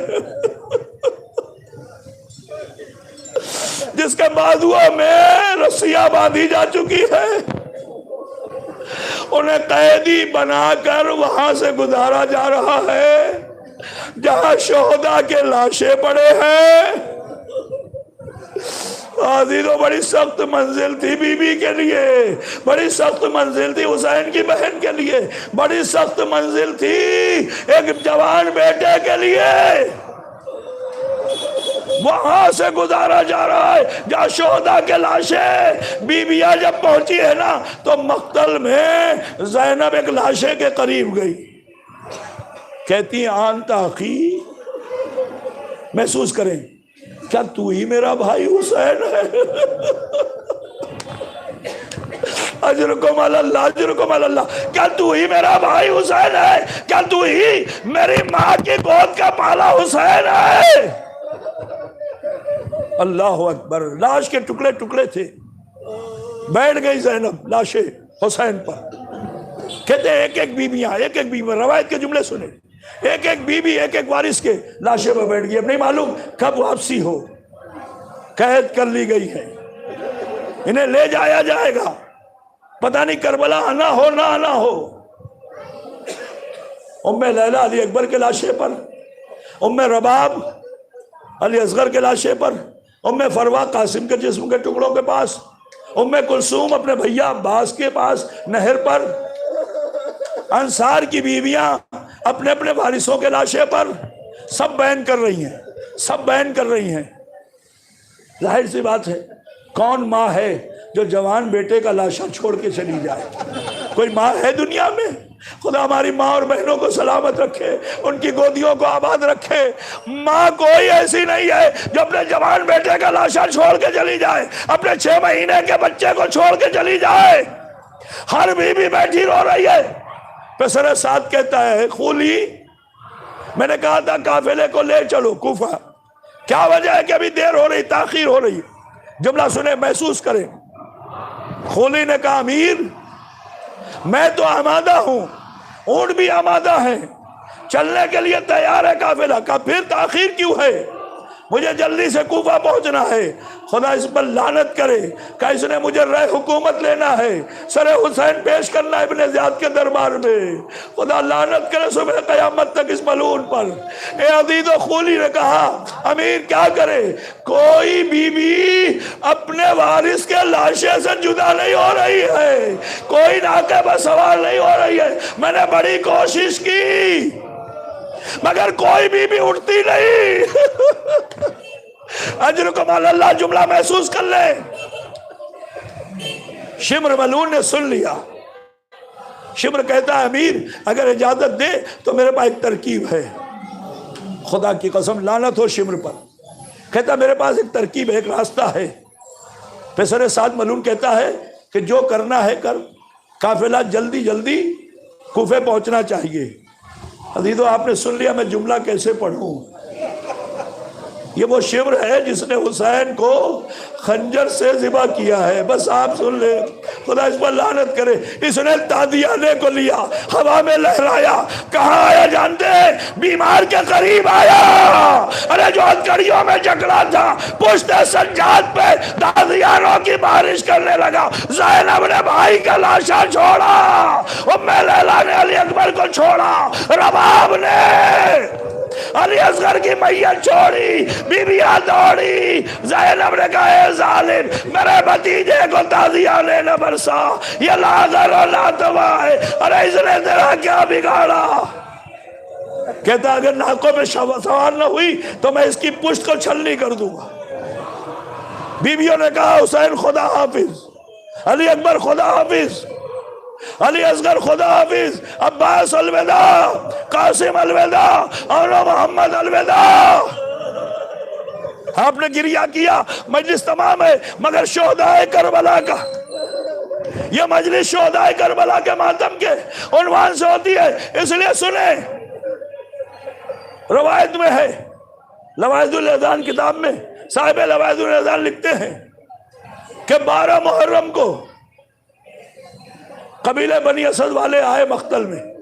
जिसके बाजुओं में रस्सियां बांधी जा चुकी है, उन्हें कैदी बनाकर वहां से गुजारा जा रहा है जहां शोहदा के लाशें पड़े हैं। तो बड़ी सख्त मंजिल थी बीबी के लिए, बड़ी सख्त मंजिल थी हुसैन की बहन के लिए, बड़ी सख्त मंजिल थी एक जवान बेटे के लिए। वहां से गुजारा जा रहा है जहां शोहदा के लाशें। बीबियां जब पहुंची है ना तो मक्तल में ज़ैनब एक लाशे के करीब गई, कहती आन ताकी, महसूस करें क्या तू ही मेरा भाई हुसैन है? अजरुकुम अल्लाह, अजरुकुम अल्लाह, क्या तू ही मेरा भाई हुसैन है? क्या तू ही मेरी माँ की गोद का पाला हुसैन है? अल्लाह अकबर। लाश के टुकड़े टुकड़े थे, बैठ गई ज़ैनब लाशे हुसैन पर। कहते एक एक बीबियां, एक एक बीबी, रवायत के जुमले सुने, एक एक बीबी एक एक वारिस के लाशे पर बैठ गई। अब नहीं मालूम कब वापसी हो, कैद कर ली गई है, इन्हें ले जाया जाएगा, पता नहीं करबला आना हो ना आना हो। उम्मे लैला अली अकबर के लाशे पर, उम्मे रबाब अली असगर के लाशे पर, उम्मे फरवा कासिम के जिस्म के टुकड़ों के पास, उम्मे कुलसूम अपने भैया अब्बास के पास नहर पर, अंसार की बीवियां अपने अपने वारिसों के लाशे पर, सब बयान कर रही हैं, सब बयान कर रही हैं। जाहिर सी बात है, कौन माँ है जो जवान बेटे का लाशा छोड़ के चली जाए? कोई माँ है दुनिया में? खुदा हमारी माँ और बहनों को सलामत रखे, उनकी गोदियों को आबाद रखे। माँ कोई ऐसी नहीं है जो अपने जवान बेटे का लाशा छोड़ के चली जाए, अपने 6 महीने के बच्चे को छोड़ के चली जाए। हर बीबी बैठी रो रही है। पेसर साथ कहता है, खूली मैंने कहा था काफिले को ले चलो कूफा, क्या वजह है कि अभी देर हो रही, ताखीर हो रही? जुमला सुने, महसूस करें। खूली ने कहा, अमीर मैं तो आमादा हूं, ऊंट भी आमादा है, चलने के लिए तैयार है काफिला का, फिर ताखीर क्यों है? मुझे जल्दी से कूफा पहुंचना है। खुदा इस पर लानत करे कि इसने मुझे रह हुकूमत लेना है, सरे हुसैन पेश करना है इब्ने ज़ियाद के दरबार में। खुदा लानत करे सुबह क़यामत तक इस मलून पर। ए अज़ीज़ व खूली ने कहा, अमीर क्या करे? कोई बीवी अपने वारिस के लाशे से जुदा नहीं हो रही है, कोई नाके पर सवार नहीं हो रही है। मैंने बड़ी कोशिश की मगर कोई बीवी उठती नहीं। अजरुकुम अल्लाह, जुमला महसूस कर ले। शिम्र मलून ने सुन लिया। शिम्र कहता है, अमीर अगर इजाजत दे तो मेरे पास एक तरकीब है। खुदा की कसम लानत हो शिम्र पर। कहता मेरे पास एक तरकीब है, एक रास्ता है। पेसर साद मलून कहता है कि जो करना है कर, काफिला जल्दी जल्दी कूफे पहुंचना चाहिए। अजीजों आपने सुन लिया, मैं जुमला कैसे पढ़ूं? ये वो शिब्र है जिसने हुसैन को खंजर से ज़िबा किया है। बस आप सुन ले, खुदा इस पर लानत करे। इसने तादियाने को लिया, हवा में लहराया, कहाँ आया जानते हैं? बीमार के करीब आया। अरे जो हथकड़ियों में जकड़ा था, पुश्ते सज्जाद पे तादियानों की बारिश करने लगा। ज़ैनब ने भाई का लाशा छोड़ा, उम्मे लैला ने अली अकबर को छोड़ा, रबाब ने अली असगर की मैयत छोड़ी, बीबियां दौड़ी। ज़ैनब ने कहा जालिम, मेरे भतीजे को ताज़ियाने न बरसा, ये लाज़र और लातवा है। अरे इसने तेरा क्या बिगाड़ा? कहता अगर नाकों में सवार न हुई तो मैं इसकी पुष्ट को छलनी कर दूंगा। बीबियों ने कहा हुसैन खुदा हाफिज, अली अकबर खुदा हाफिज, अली असगर खुदा हाफिज, अब्बास अलविदा, कासिम अलविदा और मोहम्मद अलविदा। आपने गिरिया किया, मजलिस तमाम है, मगर शोहदाए करबला का, यह मजलिस शोहदाए करबला के मातम के उन्वान से होती है। इसलिए सुने, रवायत में है, लवाइजुल अज़ान किताब में साहिब लवाइजुल अज़ान लिखते हैं कि 12 मुहर्रम को कबीले बनी असद वाले आए मख्तल में,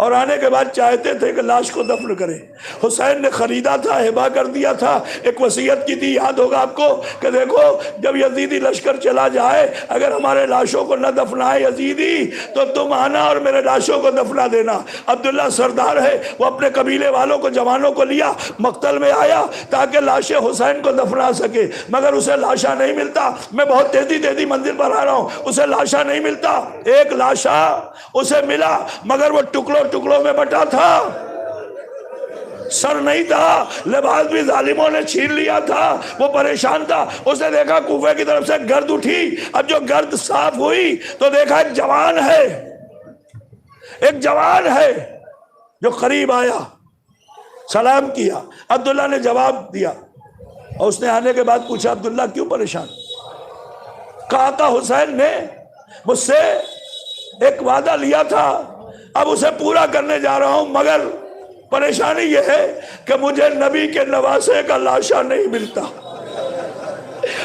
और आने के बाद चाहते थे कि लाश को दफन करें। हुसैन ने खरीदा था, हिबा कर दिया था, एक वसीयत की थी, याद होगा आपको, कि देखो जब यजीदी लश्कर चला जाए, अगर हमारे लाशों को न दफनाए यजीदी तो तुम आना और मेरे लाशों को दफना देना। अब्दुल्ला सरदार है, वो अपने कबीले वालों को, जवानों को लिया, मख्तल में आया ताकि लाशें हुसैन को दफना सके, मगर उसे लाशा नहीं मिलता। मैं बहुत तेजी मंजिल पर आ रहा हूँ, उसे लाशा नहीं मिलता। एक लाशा उसे मिला, मगर वो टुकड़ों में बटा था, सर नहीं था, लिबास भी जालिमों ने छीन लिया था। वो परेशान था, उसने देखा कूफे की तरफ से गर्द उठी। अब जो गर्द साफ हुई तो देखा एक जवान है जो करीब आया, सलाम किया। अब्दुल्ला ने जवाब दिया और उसने आने के बाद पूछा, अब्दुल्ला क्यों परेशान? कहा था हुसैन ने मुझसे एक वादा लिया था, अब उसे पूरा करने जा रहा हूं, मगर परेशानी यह है कि मुझे नबी के नवासे का लाशा नहीं मिलता।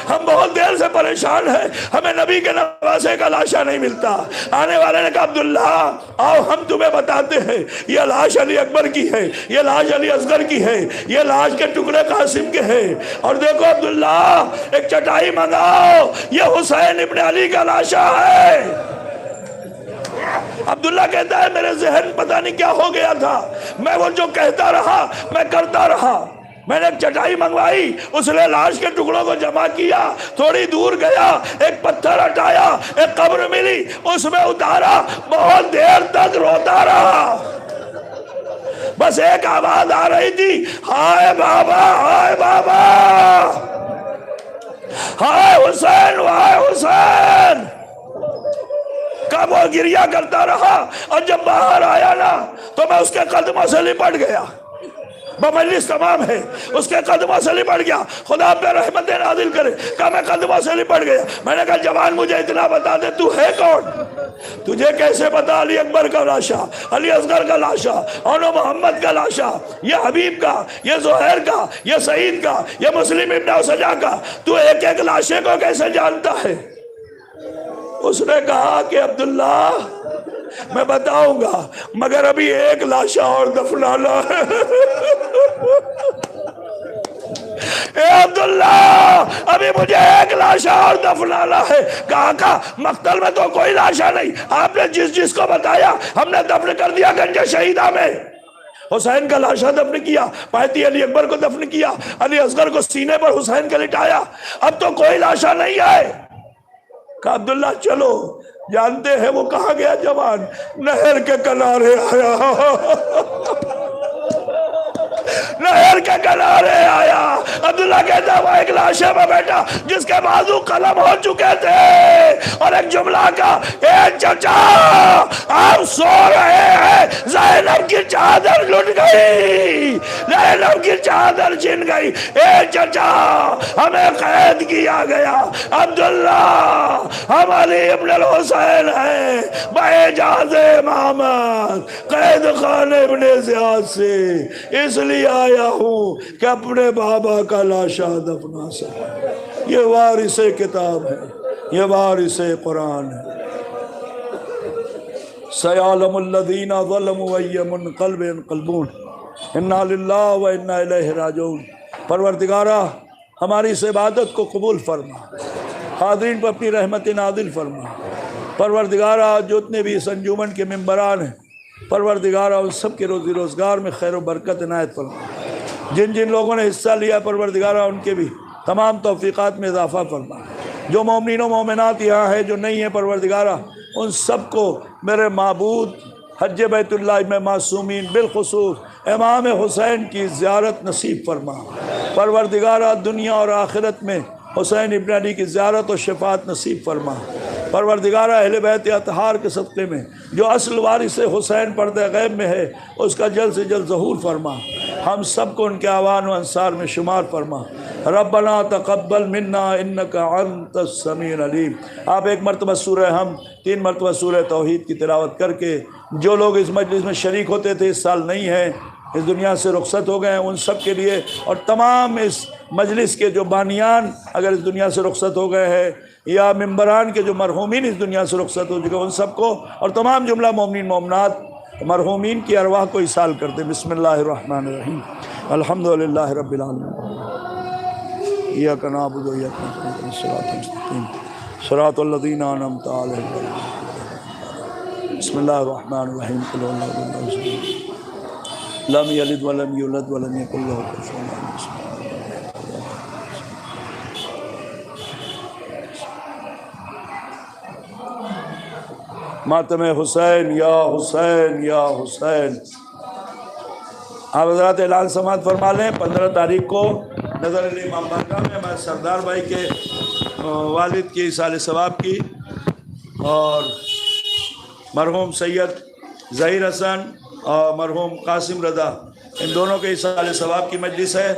हम बहुत देर से परेशान हैं, हमें नबी के नवासे का लाशा नहीं मिलता। आने वाले ने कहा, अब्दुल्ला आओ हम तुम्हें बताते हैं, यह लाश अली अकबर की है, यह लाश अली असगर की है, यह लाश के टुकड़े कासिम के हैं। और देखो अब्दुल्ला, एक चटाई मंगाओ, यह हुसैन इब्न अली का लाशा है। अब्दुल्ला कहता है, मेरे जहन पता नहीं क्या हो गया था, मैं वो जो कहता रहा मैं करता रहा। मैंने एक चटाई मंगवाई, उसने लाश के टुकड़ों को जमा किया, थोड़ी दूर गया, एक पत्थर हटाया, एक कब्र मिली, उसमें उतारा, बहुत देर तक रोता रहा। बस एक आवाज आ रही थी, हाय बाबा, हाय बाबा, हाय हुसैन, हाय हुसैन। कब वो गिरिया करता रहा, और जब बाहर आया ना तो मैं उसके कदमों से लिपट गया। मजलिस तमाम है, उसके कदमों से लिपट गया। खुदा पे रहमत नाजिल करे। कहा मैं कदमों से लिपट गया। मैंने कहा जवान मुझे इतना बता दे, तू है कौन? तुझे कैसे पता अली अकबर का लाशा, अली असगर का लाशा, और मोहम्मद का लाशा, ये हबीब का, ये जोहैर का, ये सईद का, ये मुस्लिम इब्न सजा का, तू एक एक लाशे को कैसे जानता है? उसने कहा कि अब्दुल्ला मैं बताऊंगा, मगर अभी एक लाशा और दफनाना है। ए अब्दुल्ला, अभी मुझे एक लाशा और दफनाना है। कहा मख्तल में तो कोई लाशा नहीं, आपने जिसको बताया हमने दफन कर दिया गंज शहीदा में। हुसैन का लाशा दफन किया, पायती अली अकबर को दफन किया, अली असगर को सीने पर हुसैन के लिटाया, अब तो कोई लाशा नहीं है। कहा अब्दुल्ला चलो, जानते हैं वो कहाँ गया जवान? नहर के किनारे आया। नहर के किनारे आया। अब्दुल्ला कहता वो एक लाशे में बैठा जिसके बाजू कलम हो चुके थे, और एक जुमला का, ए चचा आप सो रहे हैं, ज़ैनब की चादर लुट गई, ज़ैनब की चादर छिन गई। ए चचा हमें कैद किया गया। अब्दुल्ला हम अली इब्न हुसैन हैं, बएजाज़े मोहम्मद, कैद खाने इब्न ज़ियाद से, इसलिए आया हूँ कि अपने बाबा का लाशा दफना सकूं। ये वारिस किताब है, ये वारिस कुरान है। सयालमुल्लज़ीना ज़लमू अय्युमुल क़ल्बून इन्ना लिल्लाहि व इन्ना इलैहि राजिऊन। परवरदिगारा हमारी इस इबादत को कबूल फरमा, हाज़रीन पर अपनी रहमत नाज़िल फरमा। परवरदिगारा जितने भी इस अंजुमन के मेंबरान हैं, परवरदिगारा उन सब के रोज़ी रोज़गार में खैर व बरकत इनायत फरमा। जिन जिन लोगों ने हिस्सा लिया परवरदिगारा उनके भी तमाम तौफ़ीक़ात में इजाफ़ा फरमा। जो मोमिनीन व मोमिनात यहाँ है, जो नहीं है परवरदिगारा, उन सब को मेरे माबूद हज बैतुल्लाह में मासूमीन बिलखुसूस इमाम हुसैन की ज़ियारत नसीब फरमा। परवरदिगारा दुनिया और आखिरत में हुसैन इब्न अली की ज़ियारत और शफ़ाअत नसीब फरमा। परवरदिगारा अहले बैत अतहार के सदक़े में जो असल वारिस हुसैन पर्दे गैब में है, उसका जल्द से जल्द ज़हूर फरमा। हम सब को उनके आवान व अंसार में शुमार फरमा। रब्बना तक़ब्बल मिन्ना इन्नका अंतस समीउल अलीम। आप एक मरतबा सूरह हम, 3 मरतबा सूरह तौहीद की तिलावत करके जो लोग इस मजलिस में शरीक होते थे, इस साल नहीं हैं, इस दुनिया से रुखसत हो गए हैं, उन सब के लिए और तमाम इस मजलिस के जो बानियान अगर इस दुनिया से रुखसत हो गए हैं, या मेंबरान के जो मरहूमीन इस दुनिया से रुखसत हो चुके, उन सबको और तमाम जुमला मोमिनीन मोमिनात मरहूमीन की अरवाह को इसाल करते। बिस्मिल्लाहिर्रहमानिर्रहीम। अल्हम्दुलिल्लाहि रब्बिल आलमीन। इय्याका नअबुदु व इय्याका नस्तईन। सिरातल मुस्तक़ीम सिरातल लज़ीना अनअमता अलैहिम। बिस्मिल्लाहिर्रहमानिर्रहीम। क़ुल हुवल्लाहु अहद लम यलिद व लम यूलद व लम यकुल लहू कुफुवन अहद। मातम हुसैन या हुसैन या हुसैन। आप हज़रात ऐलान समात फरमा लें। 15 तारीख को नज़र अली इमाम बारगाह में हमारे सरदार भाई के वालिद की इसाल सवाब की और मरहूम सैयद ज़हीर हसन और मरहूम कासिम रज़ा, इन दोनों के इसाल सवाब की मजलिस है।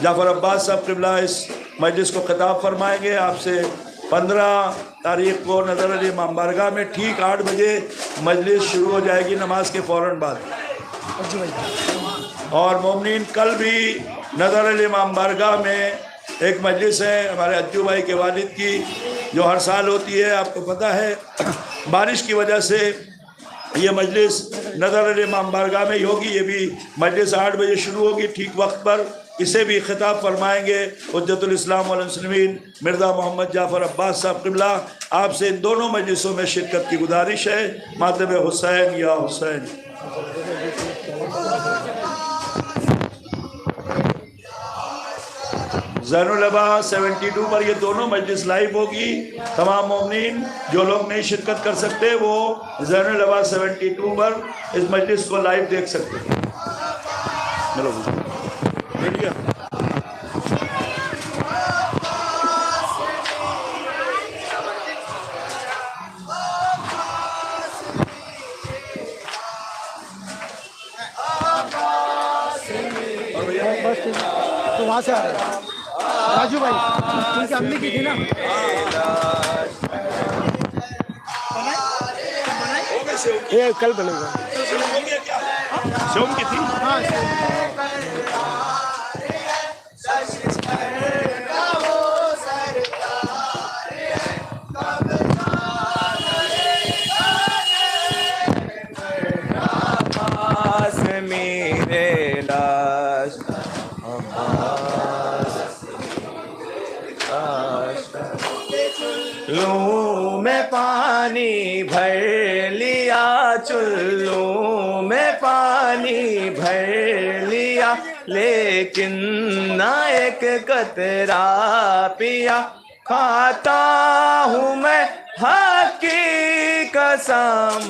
जाफ़र अब्बास साहब क़िबला इस मजलिस को खिताब फरमाएंगे। आपसे 15 तारीख को नज़र अली इमाम बारगाह में ठीक 8 बजे मजलिस शुरू हो जाएगी नमाज के फ़ौरन बाद। और मोमिनीन कल भी नज़र अली इमाम बारगाह में एक मजलिस है हमारे अज्जू भाई के वालिद की, जो हर साल होती है। आपको पता है बारिश की वजह से ये मजलिस नज़र अली इमाम बारगाह में ही होगी। ये भी मजलिस 8 बजे शुरू होगी ठीक वक्त पर। इसे भी खिताब फरमाएंगे हुज्जतुल इस्लाम वल मुस्लिमीन मिर्ज़ा मोहम्मद जाफ़र अब्बास साहब क़िबला। आपसे इन दोनों मजलिसों में शिरकत की गुजारिश है। मातब हुसैन या हुसैन। ज़ैनुल अबा 72 पर ये दोनों मजलिस लाइव होगी। तमाम मोमिनीन जो लोग नहीं शिरकत कर सकते वो ज़ैनुल अबा 72 पर इस मजलिस को लाइव देख सकते हैं। मीडिया तो वहाँ से आ रहे हैं राजू भाई, उनकी अम्मी की थी ना। ये कल बनेगा। सोम की थी। हाँ चुल्लू में पानी भर लिया, चुल्लू में पानी भर लिया, लेकिन ना एक कतरा पिया। खाता हूँ मैं हक की कसम।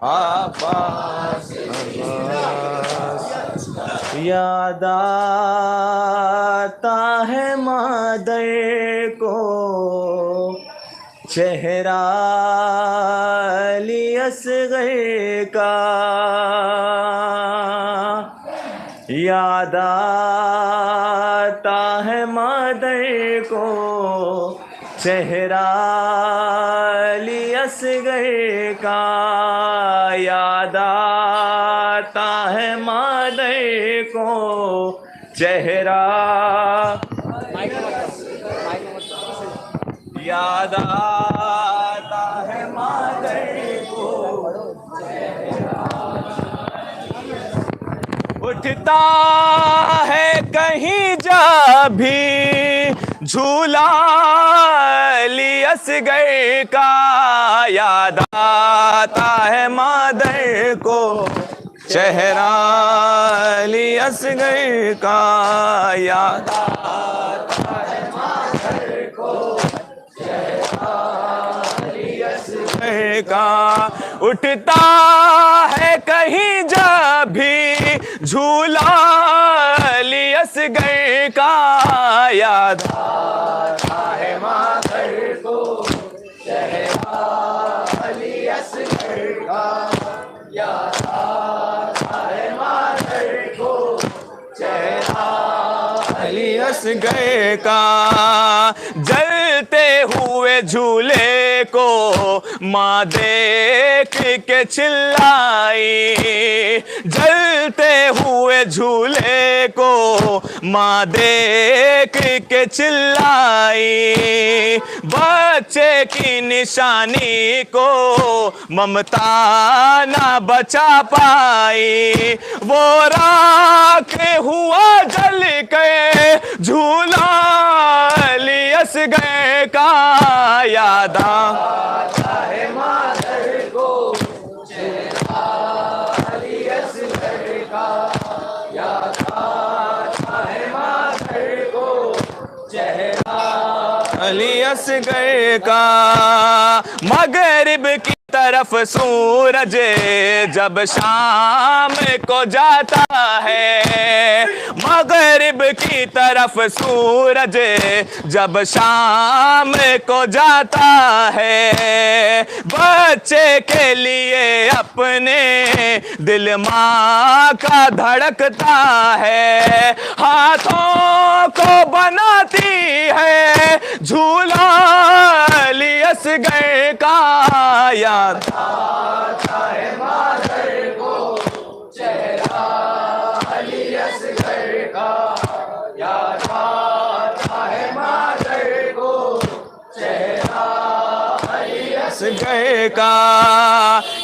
अब्बास याद आता है मादर को चेहरा अली असग़र का, याद आता है मादर को चेहरा अली असग़र का, याद आता है मादर को चेहरा, याद आता है मादर को उठता है कहीं जा भी झूला अली असग़र का, याद आता है मादर को चेहरा अली असग़र का, याद आता है मादर को चेहरा अली असग़र का, उठता है कहीं जा भी झूला अली असग़र का, याद आता है मादर को चेहरा अली असग़र का, याद आता है मादर को चेहरा अली असग़र का, जलते हुए झूले को माँ देख के चिल्लाई, जलते हुए झूले को माँ देख के चिल्लाई, बच्चे की निशानी को ममता ना बचा पाई, वो राख हुआ जल के झूला अली असग़र का, याद आता है मादर को चेहरा अली असग़र का, याद आता है मादर को चेहरा अली असग़र का, मग़रिब की तरफ सूरज जब शाम को जाता है, मग़रिब की तरफ सूरज जब शाम को जाता है, बच्चे के लिए अपने दिल माँ का धड़कता है, हाथों को बनाती है झूला अली असग़र का, याद आता है मादर को चेहरा अली असग़र का, याद आता है मादर को चेहरा अली असग़र का,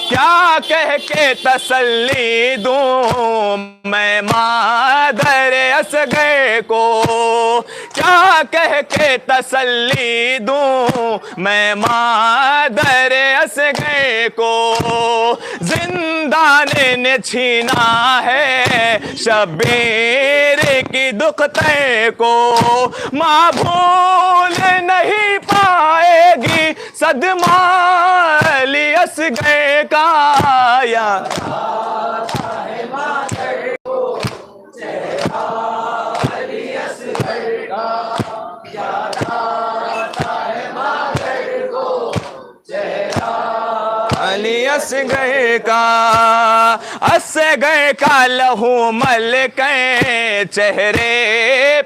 क्या कह के तसल्ली दूं मैं मादर असग़र को, क्या कह के तसल्ली दूं मैं मादर असग़र को, जिंदान ने छीना है शब्बीर की दुख्तर को, माँ भूल नहीं पाएगी सदमा अली असग़र का, याद आता है मादर को चेहरा अली असग़र का, याद आता है मादर को चेहरा अली असग़र का, असग़र का लहू मल के चेहरे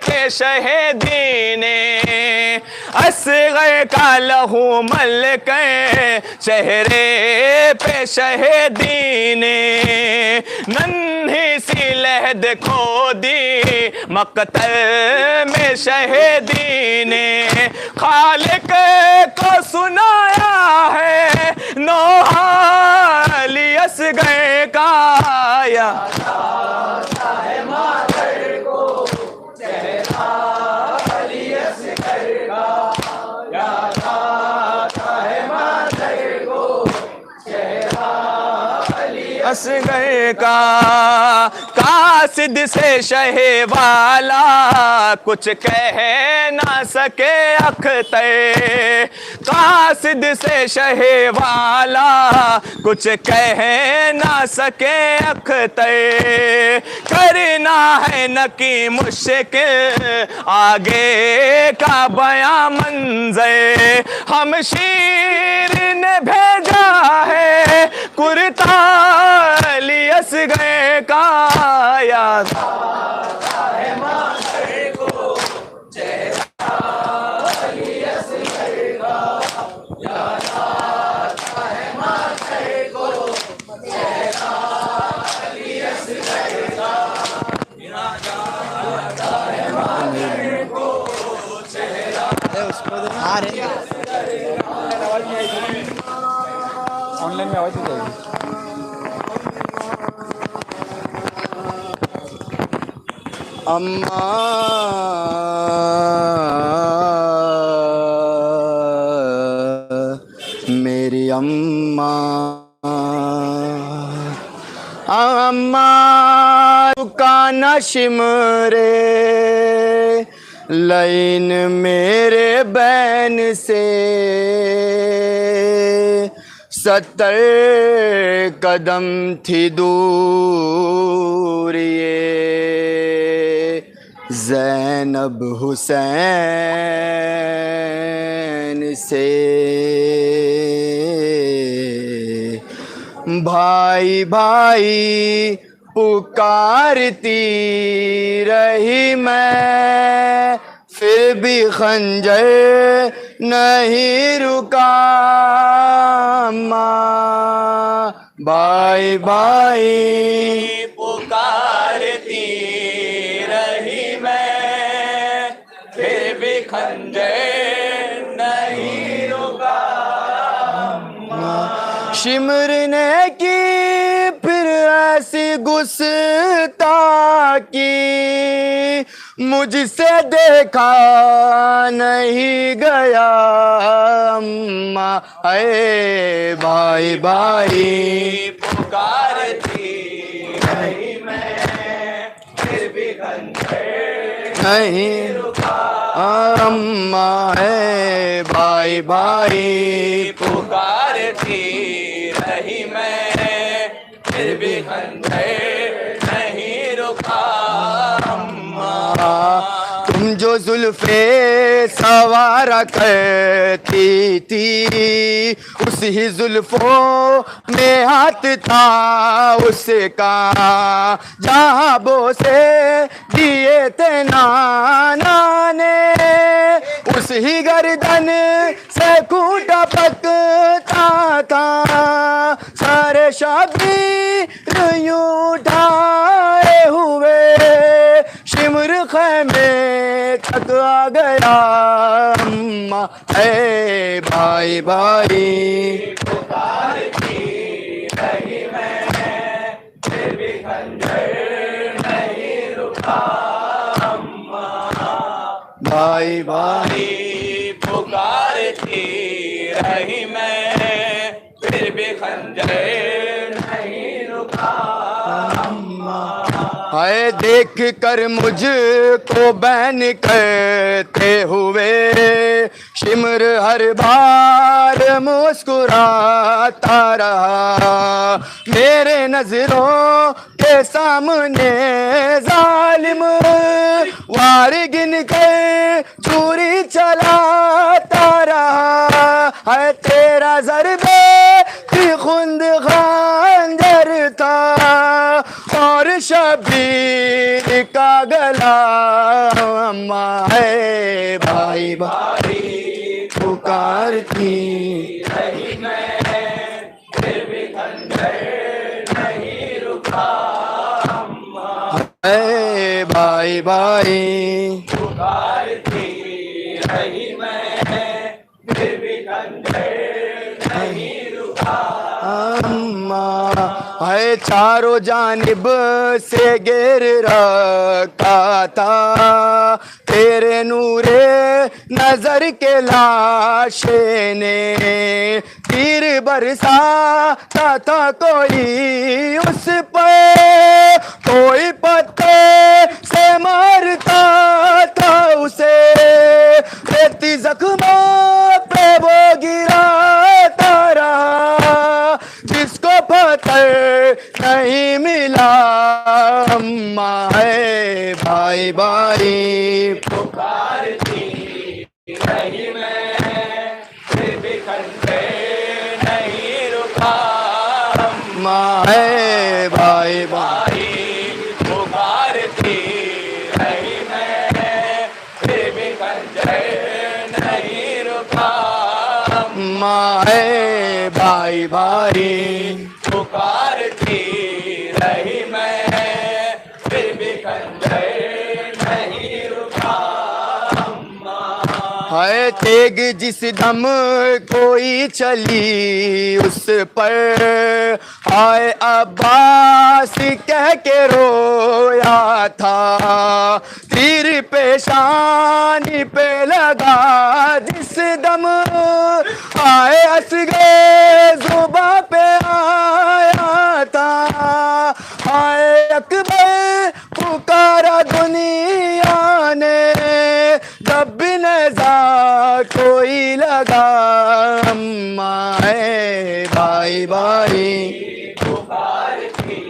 पे शहीदी ने, असग़र का लहू मल के चेहरे पे शहीदी ने, नन्ही सी लहद खो दी मक़तल में शहीदी ने, खालिक को सुनाया है नोहा अली असग़र का, याद आता है मादर को चेहरा अली असग़र का, याद आता है मादर को चेहरा अली असगर का कासिद से शहे वाला कुछ कह ना सके अख्तर, कासिद से शहे वाला कुछ कह ना सके अख्तर। करना है न कि मुश्किल आगे का बयां मंज़र, हम शीर ने भेजा है कुर्ता अली असगर का याद आ रहे ऑनलाइन में आवाज नहीं जाएगी। अम्मा मेरी अम्मा, अम्मा का नशिम रे लाइन मेरे बैन से 70 कदम थी दूर ये ज़ैनब हुसैन से। भाई भाई पुकारती रही मैं, फिर भी खंजर नहीं रुका माँ। भाई भाई पुकारती रही मैं, फिर भी खंजर नहीं रुका। शिमर ने की फिर ऐसी गुस्ताखी, मुझसे देखा नहीं गया अम्मा। है भाई भाई पुकारती रही मैं, फिर भी खंजर नहीं रुका अम्मा। है भाई भाई पुकारती रही मैं, फिर भी खंजर नहीं रुका अम्मा। तुम जो जुल्फे सवारा करती थी, उसी ही जुल्फों में हाथ था उसका, जहाँ बोसे दिए थे नाना ने, उस ही गर्दन से खूंटा पकता था। सारे शबीर यूं उठाए हुए शिमर खैमे तक आ गया अम्मा। है भाई भाई पुकारती रही मैं, फिर भी खंजर नहीं रुका अम्मा। भाई भाई पुकारती रही मैं, फिर भी खंजर नहीं रुका अम्मा। हाय देख कर मुझको बैन करते हुए शिमर हर बार मुस्कुराता रहा। मेरे नजरों के सामने जालिम वार गिन कर चूरी चलाता रहा। है तेरा ज़रबे की खुंद खंजर था और शबीर का गला अम्मा। है भाई भाई पुकारती रही मैं, फिर भी खंजर नहीं रुका अम्मा। है भाई भाई पुकारती रही मैं, फिर भी खंजर नहीं रुका अम्मा। है चारों जानिब से घेर रखा था तेरे नूरे नजर के लाशे ने तीर बरसाता था कोई उस पर कोई पत्ते से मारता था उसे रेती जख्मों पे वो गिराता रहा जिसको पत्थर नहीं मिला अम्मा है भाई भाई पुकारती रही मैं फिर भी खंडे नहीं रुका अम्मा है भाई भाई पुकारती रही मैं फिर भी खंडे नहीं रुका अम्मा है भाई भाई पुकारती रही मैं फिर भी खंडे नहीं रुका है तेग जिस दम कोई चली उस पर हाय अब्बास कह के रोया था तीर पेशानी पे लगा जिस दम आए असगे जुबा पे आया था हाय अकबर पुकारा दुनिया ने जब भी नजा कोई लगा अम्मा है भाई भाई पुकारती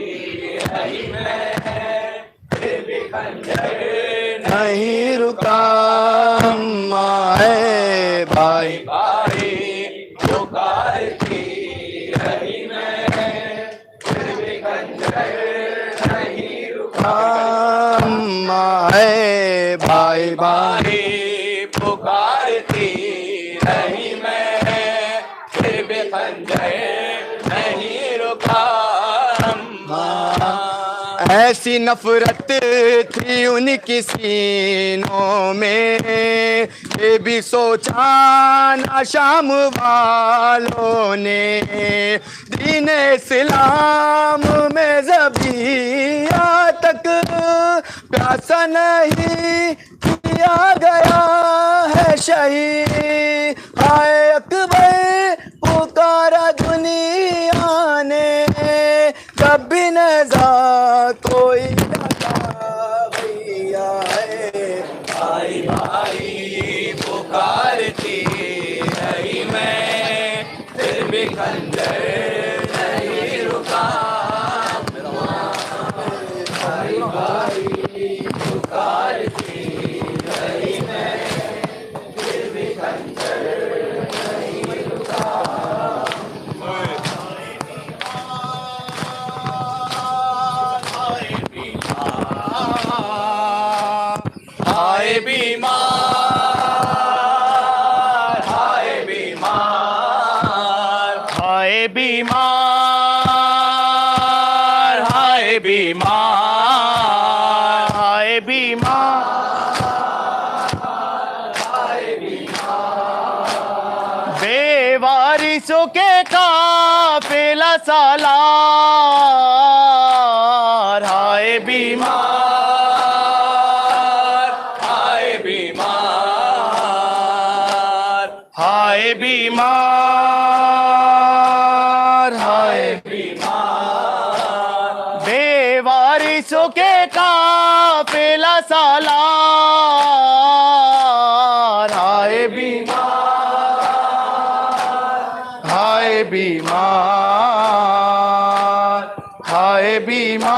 रही मैं फिर भी खंजर नहीं रुका अम्मा है भाई भाई पुकारती रही मैं फिर भी खंजर नहीं रुका अम्मा है भाई भाई पुकारती रही मैं फिर भी खंजर नहीं रुका ऐसी नफरत थी उनकी सीनों में ये भी सोचा ना शाम वालों ने दीन इस्लाम में ज़बिया तक प्यासा नहीं किया गया है शहीद हाय अकबर पुकारा दुनिया ने कभी नजा कोई लगा भैया है भाई भाई पुकारती रही मैं फिर भी खंजर नहीं रुका भाई भाई पुकारती रही मैं फिर भी खंजर नहीं रुका हाय बीमार हाय बीमार हाय बीमार हाय बीमार हाय बीमार बेवारिसों के काफिला सालार हाय बीमार हाय बीमार हाय बीमार हाय बेवारिसों के काफिला सालार हाय बीमार हाय बीमार हाय बीमार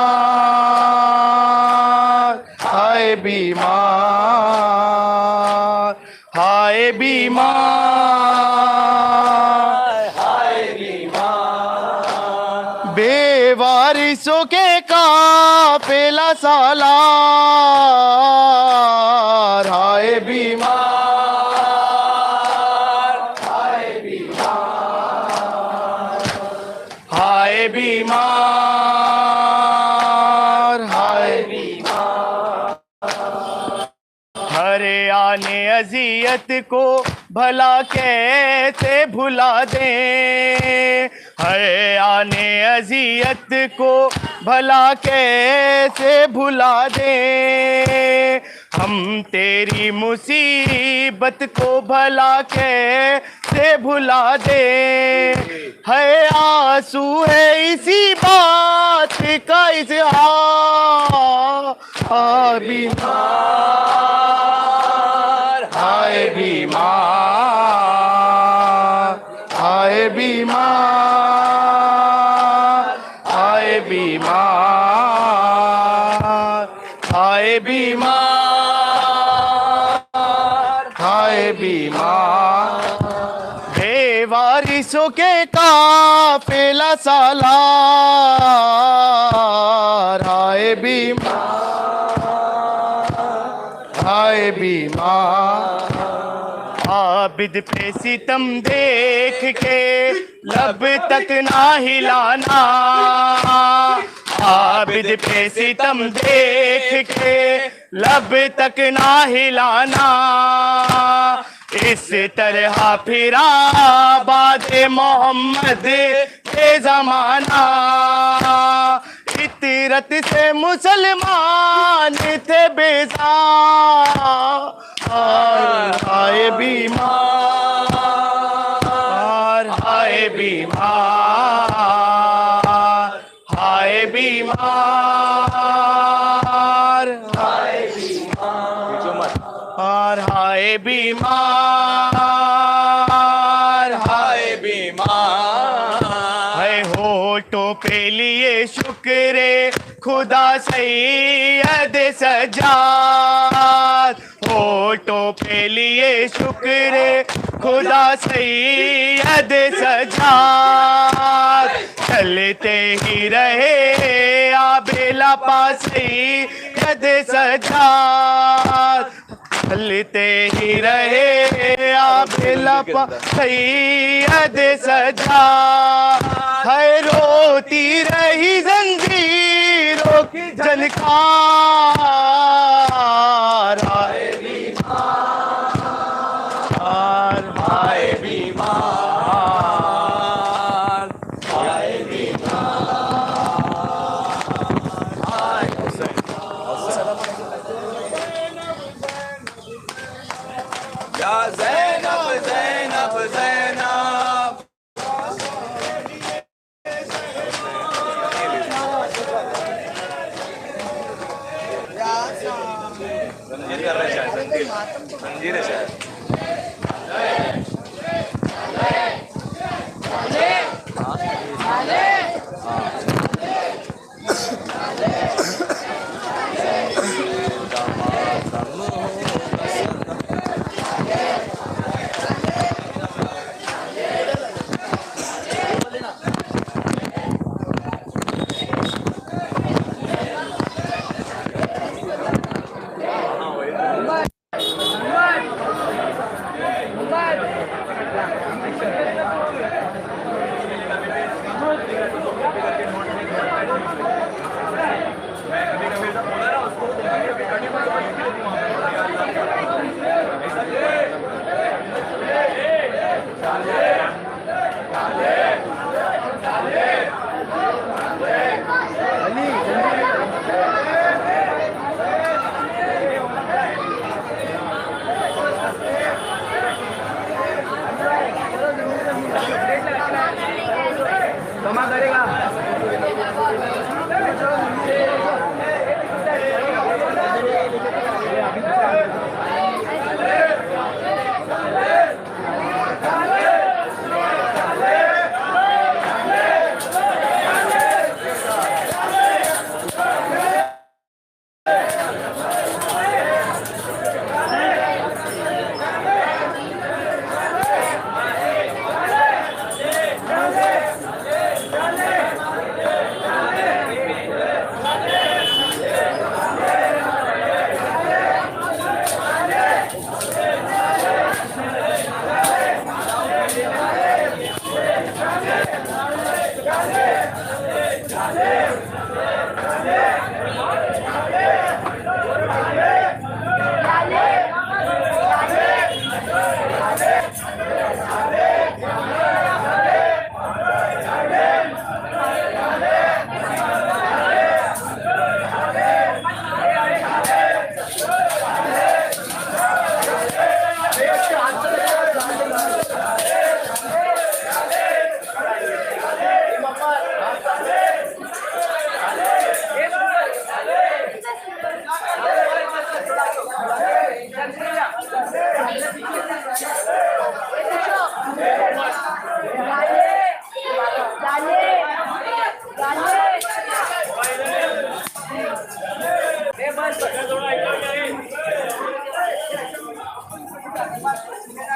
हाय बीमार हाय बीमार हाय बीमार बेवारिसों के काफिला सालार हाय बीमार हाय बीमार हाय बीमार हाय हरे आने अजियत को भला कैसे भुला दे है आने अजियत को भला कैसे भुला दे, हम तेरी मुसीबत को भला कैसे भुला दे। है आंसू है इसी बात का इजहार, बीमार हाय बीमार, हाय बीमार, हाय बीमार, हाय बीमार, हाय बीमार। बेवारिसों के काफिला सालार, हाय बीमार, हाय बीमार। आबिद पे सितम देख के लब तक ना हिलाना, आबिद पे सितम देख के लब तक ना हिलाना। इस तरह फिरा बाद मोहम्मद के जमाना, इतरत से मुसलमान थे बेजार। हाय बीमार, हाय बीमार, हाय बीमार, हाय बीमार, हाय बीमार, हाय बीमार। है होठों पे लिए शुक्र खुदा सैयद सज्जाद, होठों पे लिए शुक्र खुदा सैयद सज्जाद। चलते ही रहे आबेला पास सैयद सज्जाद, चलते ही रहे आबेला पास सैयद सज्जाद। है रोती रही जंजीरों की झनकार, हाय बीमार, हाय बीमार, हाय बीमार, हाय या ज़ैनब ज़ैनब ज़ैनब। संजीर कर रहे शायद, संजीर है शायद। हैं